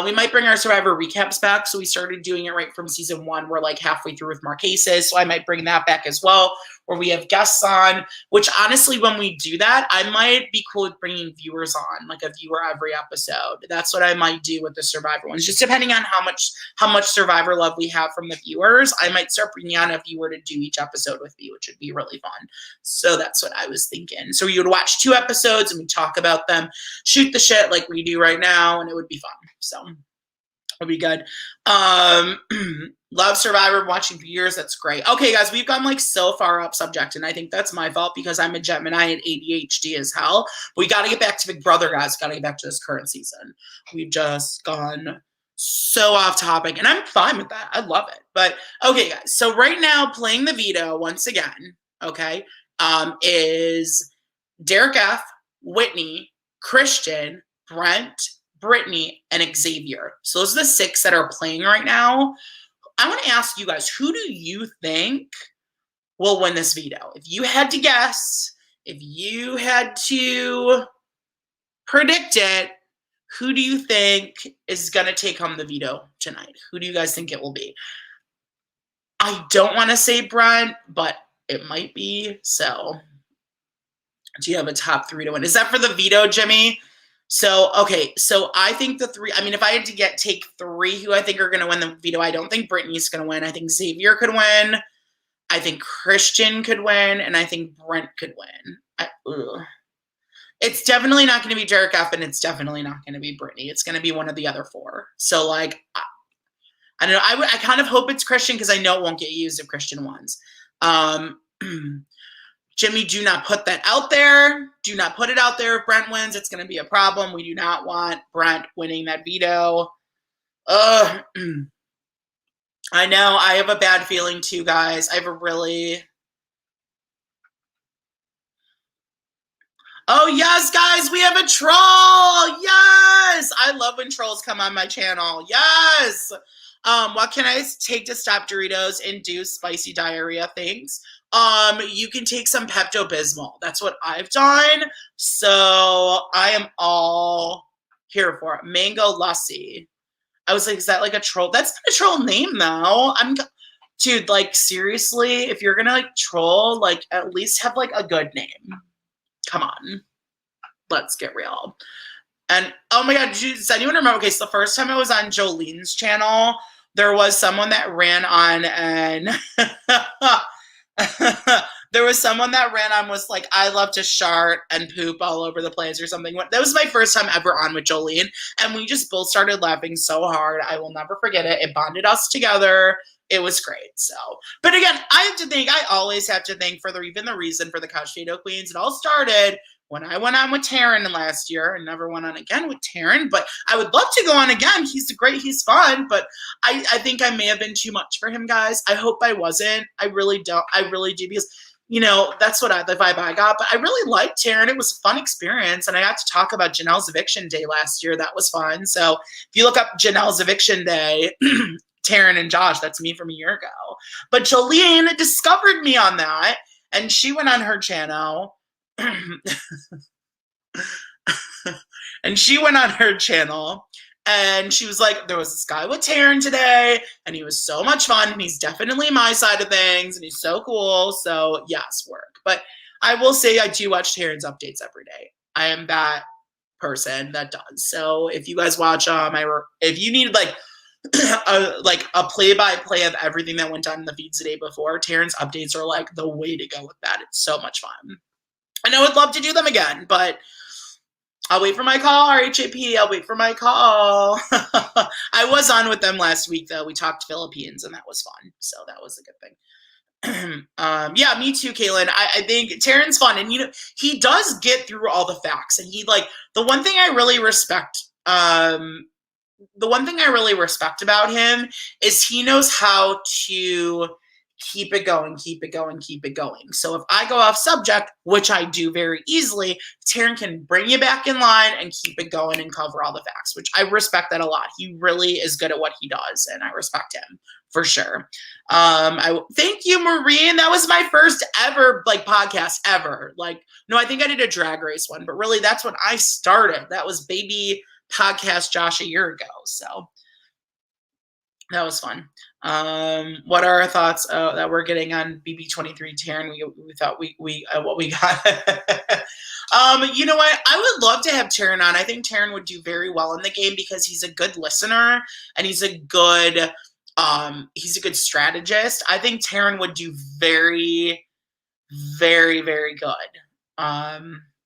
We might bring our Survivor recaps back. So we started doing it right from season 1. We're like halfway through with Marquesas, so I might bring that back as well. where we have guests on, which honestly, when we do that, I might be cool with bringing viewers on, like a viewer every episode. That's what I might do with the Survivor ones, just depending on how much Survivor love we have from the viewers. I might start bringing on a viewer to do each episode with me, which would be really fun. So that's what I was thinking. So you would watch 2 episodes and we talk about them, shoot the shit like we do right now, and it would be fun. So it'll be good. Love Survivor, watching for years. That's great. Okay, guys, we've gone like so far off subject, and I think that's my fault because I'm a Gemini and ADHD as hell. But we got to get back to Big Brother, guys. Got to get back to this current season. We've just gone so off topic, and I'm fine with that. I love it. But okay, guys. So right now, playing the veto once again, okay, is Derek F, Whitney, Christian, Brent, Brittany, and Xavier. So those are the 6 that are playing right now. I want to ask you guys, who do you think will win this veto? If you had to guess, if you had to predict it, who do you think is going to take home the veto tonight? Who do you guys think it will be? I don't want to say Brent, but it might be. So do you have a top 3 to win? Is that for the veto, Jimmy? So, okay, so I think the 3, I mean, if I had to take 3 who I think are going to win the veto, I don't think Brittany's going to win. I think Xavier could win. I think Christian could win. And I think Brent could win. It's definitely not going to be Derek F, and it's definitely not going to be Brittany. It's going to be one of the other 4. So, like, I don't know. I kind of hope it's Christian because I know it won't get used if Christian wins. Jimmy, do not put that out there. Do not put it out there if Brent wins. It's going to be a problem. We do not want Brent winning that veto. I know. I have a bad feeling too, guys. I have a really... Oh, yes, guys. We have a troll. Yes. I love when trolls come on my channel. Yes. What can I take to stop Doritos induce spicy diarrhea? Thanks. You can take some Pepto-Bismol. That's what I've done. So I am all here for it. Mango Lassi. I was like, is that like a troll? That's not a troll name though. Dude, like seriously, if you're gonna like troll, like at least have like a good name. Come on. Let's get real. And oh my God, does anyone remember? Okay, so the first time I was on Jolene's channel, there was someone that ran on and there was someone that ran on was like, I love to shart and poop all over the place or something. That was my first time ever on with Jolene, and we just both started laughing so hard. I will never forget it. It bonded us together. It was great. So, but again, I always have to think for even the reason for the Potato Queens. It all started when I went on with Taryn last year and never went on again with Taryn, but I would love to go on again. He's fun, but I think I may have been too much for him, guys. I hope I wasn't. I really don't. I really do, because, you know, that's the vibe I got, but I really liked Taryn. It was a fun experience, and I got to talk about Janelle's eviction day last year. That was fun. So if you look up Janelle's eviction day, Taryn and Josh, that's me from a year ago. But Jolene discovered me on that, and she went on her channel, and she was like, there was this guy with Taryn today, and he was so much fun, and he's definitely my side of things, and he's so cool. So yes, work. But I will say I do watch Taryn's updates every day. I am that person that does. So if you guys watch if you need like a play-by-play of everything that went on in the feeds the day before, Taryn's updates are like the way to go with that. It's so much fun. And I would love to do them again, but I'll wait for my call, RHAP. I'll wait for my call. I was on with them last week, though. We talked Philippines, and that was fun. So that was a good thing. Yeah, me too, Kaylin. I think Taryn's fun. And, you know, he does get through all the facts. And the one thing I really respect about him is he knows how to keep it going. So if I go off subject, which I do very easily, Taryn can bring you back in line and keep it going and cover all the facts, which I respect that a lot. He really is good at what he does, and I respect him for sure. Thank you, Maureen. That was my first ever podcast ever. No, I think I did a drag race one, but really that's when I started. That was baby podcast Josh a year ago. So that was fun. What are our thoughts that we're getting on BB23 Taryn? We thought we what we got. You know what? I would love to have Taryn on. I think Taryn would do very well in the game because he's a good listener and he's a good strategist. I think Taryn would do very, very, very good.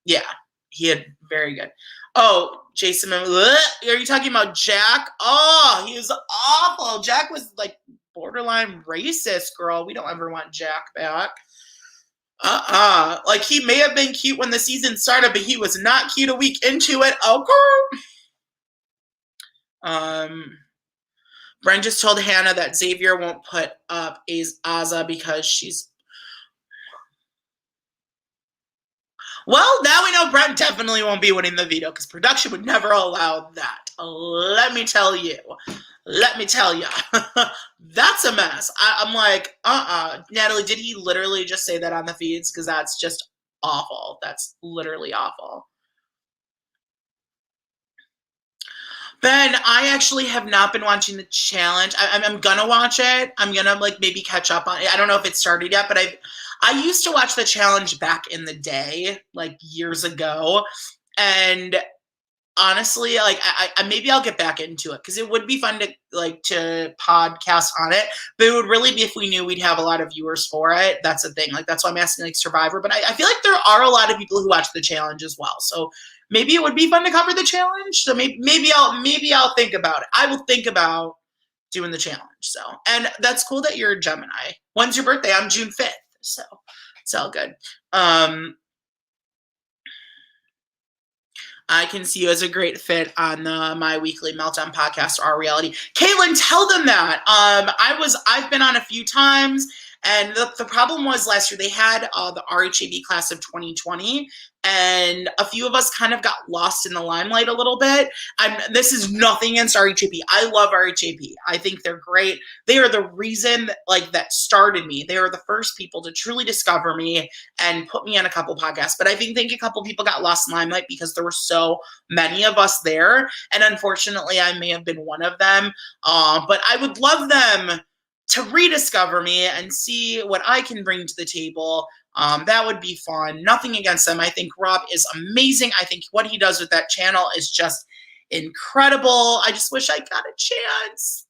Yeah, he had very good. Oh, Jason, are you talking about Jack? Oh, he was awful. Jack was like borderline racist, girl. We don't ever want Jack back. Like, he may have been cute when the season started, but he was not cute a week into it. Oh, girl. Bren just told Hannah that Xavier won't put up Azah because she's... Well, now we know Brent definitely won't be winning the veto because production would never allow that. Let me tell you. That's a mess. I'm like, Natalie, did he literally just say that on the feeds? Because that's just awful. That's literally awful. Ben, I actually have not been watching the challenge. I'm gonna watch it. I'm gonna like maybe catch up on it. I don't know if it started yet, but I used to watch the challenge back in the day, like years ago, and honestly, like I maybe I'll get back into it because it would be fun to podcast on it, but it would really be if we knew we'd have a lot of viewers for it. That's the thing. Like that's why I'm asking like Survivor, but I feel like there are a lot of people who watch the challenge as well. So maybe it would be fun to cover the challenge. So maybe I'll think about it. I will think about doing the challenge. So, and that's cool that you're a Gemini. When's your birthday? I'm June 5th. So it's all good. I can see you as a great fit on the My Weekly Meltdown podcast or Our Reality. Caitlin, tell them that. I've been on a few times, and the problem was last year they had the RHAB class of 2020, and a few of us kind of got lost in the limelight a little bit. This is nothing against RHAB. I love RHAB. I think they're great. They are the reason that started me. They were the first people to truly discover me and put me on a couple podcasts. But I think a couple people got lost in limelight because there were so many of us there. And unfortunately, I may have been one of them. But I would love them to rediscover me and see what I can bring to the table. That would be fun. Nothing against them. I think Rob is amazing. I think what he does with that channel is just incredible. I just wish I got a chance.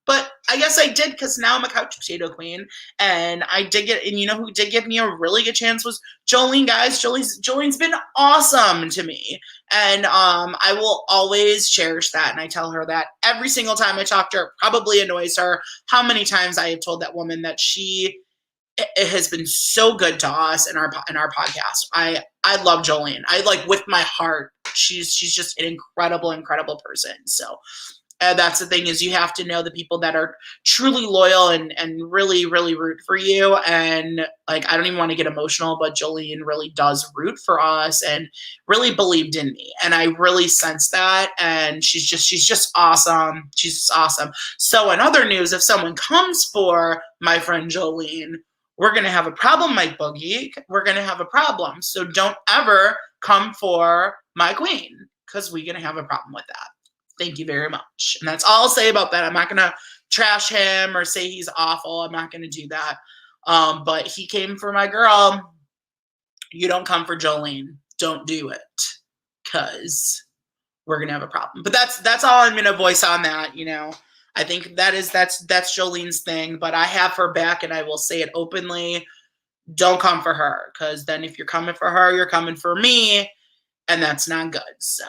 But I guess I did because now I'm a couch potato queen, and I did get, and you know who did give me a really good chance was Jolene, guys. Jolene's been awesome to me, and I will always cherish that, and I tell her that every single time I talk to her. It probably annoys her how many times I have told that woman that it has been so good to us in our podcast. I love Jolene. I like with my heart. She's just an incredible person. So that's the thing is you have to know the people that are truly loyal and really root for you. And like I don't even want to get emotional, but Jolene really does root for us and really believed in me. And I really sense that. And she's just awesome. She's just awesome. So in other news, if someone comes for my friend Jolene, we're going to have a problem, Mike Boogie. We're going to have a problem. So don't ever come for my queen because we're going to have a problem with that. Thank you very much. And that's all I'll say about that. I'm not going to trash him or say he's awful. I'm not going to do that. But he came for my girl. You don't come for Jolene. Don't do it because we're going to have a problem. But that's all I'm going to voice on that, you know. I think that's Jolene's thing, but I have her back and I will say it openly. Don't come for her because then if you're coming for her, you're coming for me, and that's not good. So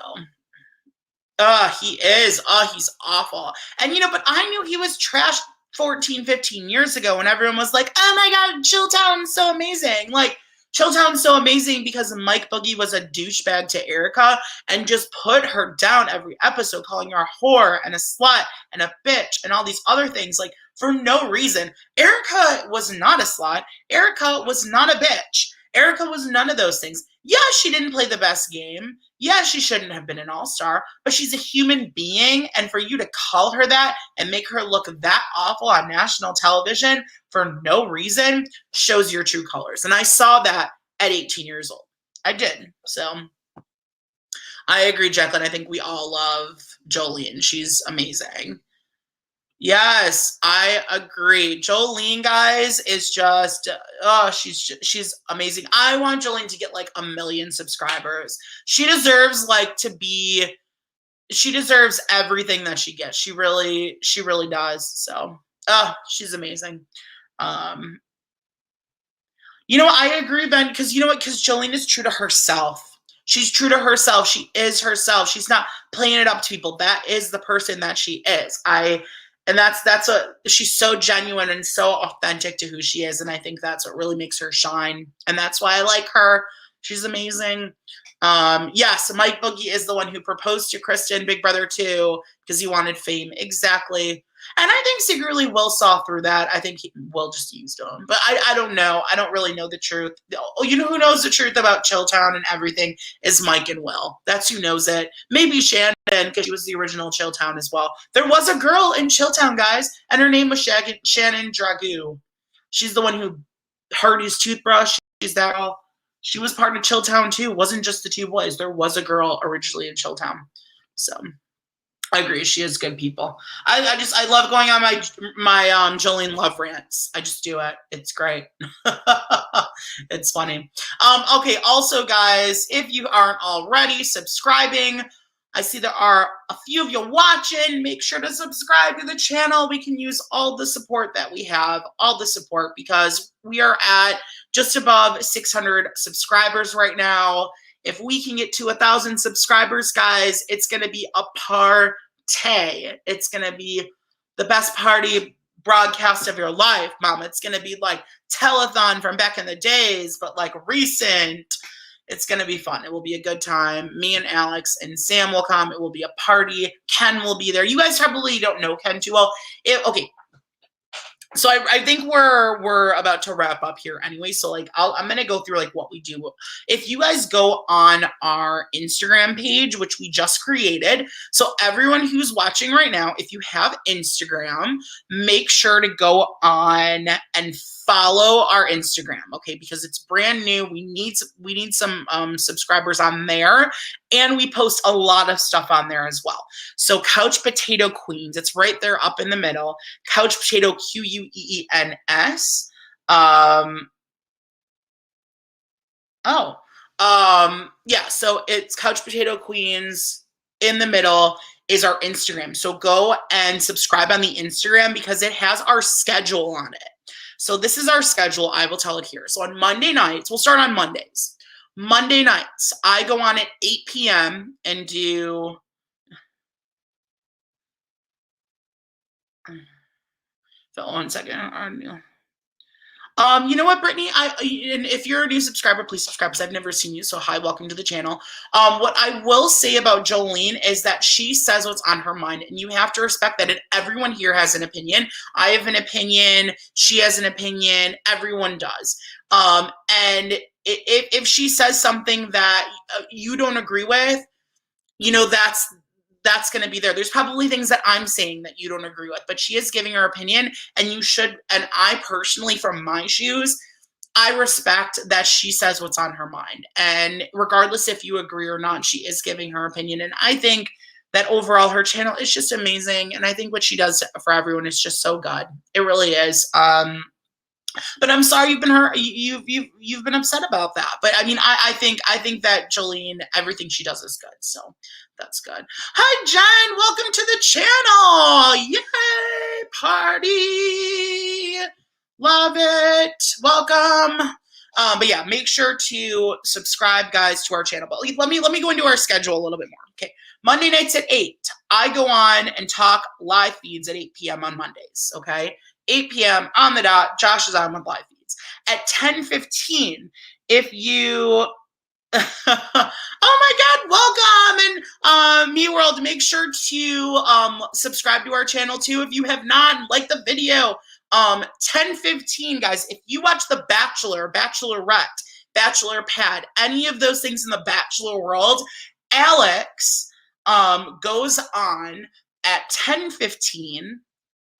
he is. He's awful. And you know, but I knew he was trashed 14, 15 years ago when everyone was like, oh my God, Chilltown's so amazing. Like, Chilltown's so amazing because Mike Boogie was a douchebag to Erica and just put her down every episode, calling her a whore and a slut and a bitch and all these other things, like, for no reason. Erica was not a slut. Erica was not a bitch. Erica was none of those things. Yeah, she didn't play the best game. Yeah, she shouldn't have been an all-star, but she's a human being, and for you to call her that and make her look that awful on national television for no reason shows your true colors. And I saw that at 18 years old. I did. So I agree, Jacqueline. I think we all love Jolene. She's amazing. Yes, I agree. Jolene, guys, is just she's amazing. I want Jolene to get like 1 million subscribers. She deserves like to be. She deserves everything that she gets. She really does. So, she's amazing. Um, I agree, Ben, because you know what? Because Jolene is true to herself. She's true to herself. She is herself. She's not playing it up to people. That is the person that she is. And that's what she's so genuine and so authentic to who she is. And I think that's what really makes her shine. And that's why I like her. She's amazing. Yes, Mike Boogie is the one who proposed to Kristen, Big Brother 2, because he wanted fame. Exactly. And I think secretly Will saw through that. I think Will just used him. But I don't know. I don't really know the truth. Oh, you know who knows the truth about Chilltown and everything is Mike and Will. That's who knows it. Maybe Shannon, because she was the original Chilltown as well. There was a girl in Chilltown, guys, and her name was Shannon Dragoo. She's the one who hurt his toothbrush. She's that girl. She was part of Chilltown too. It wasn't just the two boys. There was a girl originally in Chilltown. So I agree. She is good people. I love going on my Jolene love rants. I just do it. It's great. It's funny. Okay. Also, guys, if you aren't already subscribing, I see there are a few of you watching. Make sure to subscribe to the channel. We can use all the support that we have, all the support, because we are at just above 600 subscribers right now. If we can get to 1,000 subscribers, guys, it's going to be a party. It's going to be the best party broadcast of your life, Mama. It's going to be like telethon from back in the days, but like recent. It's going to be fun. It will be a good time. Me and Alex and Sam will come. It will be a party. Ken will be there. You guys probably don't know Ken too well. Okay. So I think we're about to wrap up here anyway. So like I'm gonna go through like what we do. If you guys go on our Instagram page, which we just created, so everyone who's watching right now, if you have Instagram, make sure to go on and follow our Instagram, okay? Because it's brand new. We need some subscribers on there, and we post a lot of stuff on there as well. So Couch Potato Queens, it's right there up in the middle. Couch Potato Queens. Yeah, so it's Couch Potato Queens in the middle is our Instagram. So go and subscribe on the Instagram because it has our schedule on it. So this is our schedule. I will tell it here. So on Monday nights, we'll start on Mondays. Monday nights, I go on at 8 p.m. and do... One second. You know what, Brittany? And if you're a new subscriber, please subscribe because I've never seen you. So hi, welcome to the channel. What I will say about Jolene is that she says what's on her mind, and you have to respect that. And everyone here has an opinion. I have an opinion. She has an opinion. Everyone does. And if she says something that you don't agree with, that's going to be there. There's probably things that I'm saying that you don't agree with, but she is giving her opinion, and you should, and I personally, from my shoes, I respect that she says what's on her mind. And regardless if you agree or not, she is giving her opinion. And I think that overall her channel is just amazing. And I think what she does for everyone is just so good. It really is. But I'm sorry you've been hurt. You've been upset about that. But I mean, I think that Jolene, everything she does is good. So that's good. Hi, Jen. Welcome to the channel. Yay, party. Love it. Welcome. But yeah, make sure to subscribe, guys, to our channel. But let me go into our schedule a little bit more. Okay. Monday nights at 8. I go on and talk live feeds at 8 p.m. on Mondays. Okay. 8 p.m. on the dot, Josh is on with live feeds. At 10:15, if you... oh my God, welcome! And Me World, make sure to subscribe to our channel too if you have not, like the video. 10:15, guys, if you watch The Bachelor, Bachelorette, Bachelor Pad, any of those things in the Bachelor world, Alex goes on at 10:15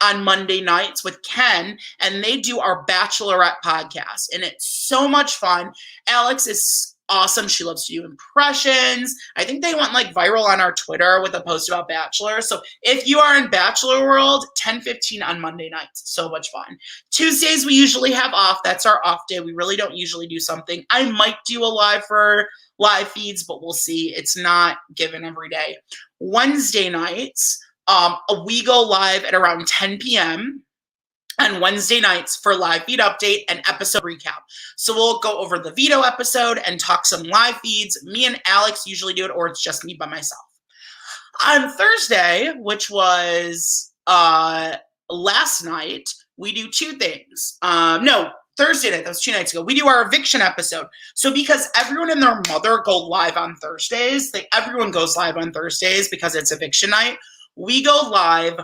on Monday nights with Ken, and they do our Bachelorette podcast, and it's so much fun. Alex is awesome. She loves to do impressions. I think they went like viral on our Twitter with a post about Bachelor. So if you are in Bachelor world, 10:15 on Monday nights. So much fun. Tuesdays we usually have off. That's our off day. We really don't usually do something. I might do a live for live feeds, but we'll see. It's not given every day. Wednesday nights, we go live at around 10 p.m. on Wednesday nights for live feed update and episode recap. So we'll go over the veto episode and talk some live feeds. Me and Alex usually do it, or it's just me by myself. On Thursday, which was last night, we do two things. No, Thursday night, that was 2 nights ago. We do our eviction episode. So because everyone and their mother go live on Thursdays, everyone goes live on Thursdays because it's eviction night. We go live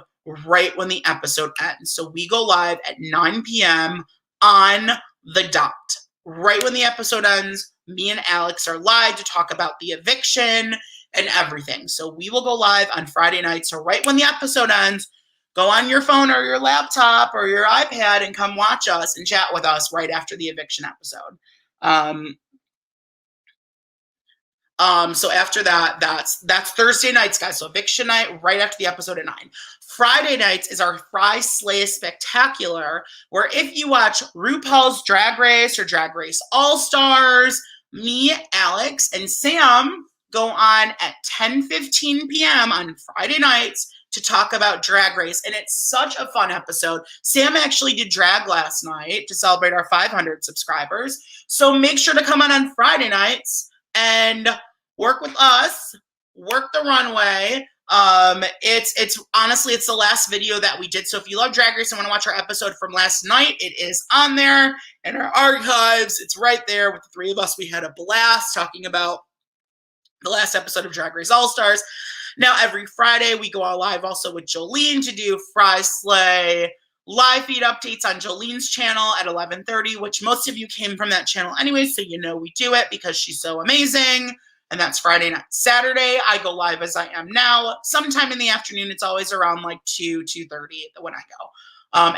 right when the episode ends. So we go live at 9 p.m. on the dot. Right when the episode ends, me and Alex are live to talk about the eviction and everything. So we will go live on Friday night. So right when the episode ends, go on your phone or your laptop or your iPad and come watch us and chat with us right after the eviction episode. So after that, that's Thursday nights, guys. So eviction night right after the episode at 9. Friday nights is our Fry Slay Spectacular, where if you watch RuPaul's Drag Race or Drag Race All-Stars, me, Alex, and Sam go on at 10:15 p.m. on Friday nights to talk about Drag Race, and it's such a fun episode. Sam actually did drag last night to celebrate our 500 subscribers, so make sure to come on Friday nights and work with us, work the runway. It's honestly, it's the last video that we did. So if you love Drag Race and want to watch our episode from last night, it is on there in our archives. It's right there with the three of us. We had a blast talking about the last episode of Drag Race All-Stars. Now, every Friday, we go out live also with Jolene to do Fry Slay live feed updates on Jolene's channel at 11:30, which most of you came from that channel anyway, so you know we do it because she's so amazing. And that's Friday night. Saturday, I go live as I am now. Sometime in the afternoon, it's always around like 2:30 when I go.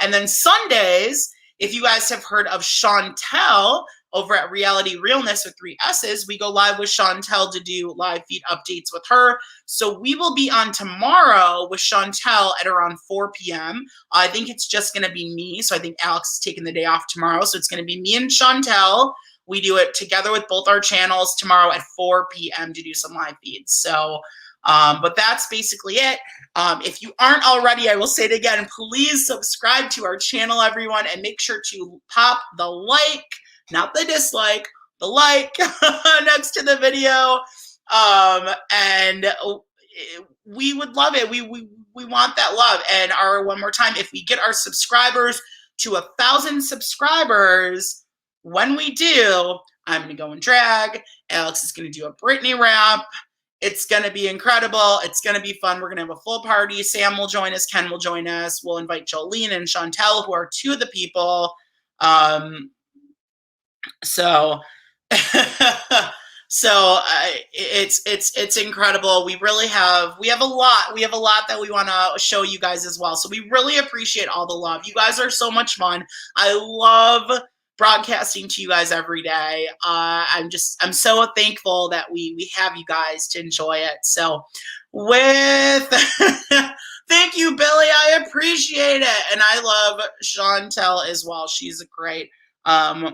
And then Sundays, if you guys have heard of Chantel over at Reality Realness with 3 S's, we go live with Chantel to do live feed updates with her. So we will be on tomorrow with Chantel at around 4 p.m. I think it's just going to be me. So I think Alex is taking the day off tomorrow. So it's going to be me and Chantel. We do it together with both our channels tomorrow at 4 p.m. to do some live feeds. So, but that's basically it. If you aren't already, I will say it again, please subscribe to our channel, everyone, and make sure to pop the like, not the dislike, the like next to the video. And we would love it. We want that love. And one more time, if we get our subscribers to 1,000 subscribers, when we do, I'm going to go and drag. Alex is going to do a Britney rap. It's going to be incredible. It's going to be fun. We're going to have a full party. Sam will join us. Ken will join us. We'll invite Jolene and Chantel, who are 2 of the people. So it's incredible. We have a lot that we want to show you guys as well. So we really appreciate all the love. You guys are so much fun. I love broadcasting to you guys every day. I'm so thankful that we have you guys to enjoy it. So thank you, Billy. I appreciate it. And I love Chantel as well. She's great. And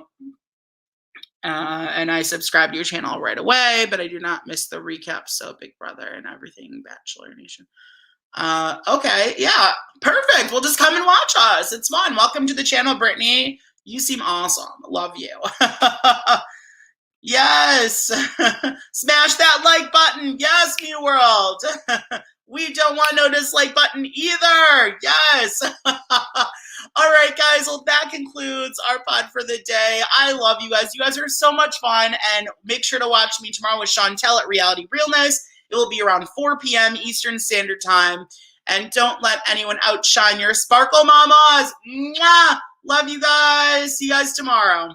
I subscribe to your channel right away, but I do not miss the recap. So Big Brother and everything, Bachelor Nation. Okay, yeah, perfect. Well, just come and watch us. It's fun. Welcome to the channel, Brittany. You seem awesome. Love you. Yes. Smash that like button. Yes, New World. We don't want no dislike button either. Yes. All right, guys. Well, that concludes our pod for the day. I love you guys. You guys are so much fun. And make sure to watch me tomorrow with Chantel at Reality Realness. It will be around 4 p.m. Eastern Standard Time. And don't let anyone outshine your sparkle mamas. Mwah! Love you guys. See you guys tomorrow.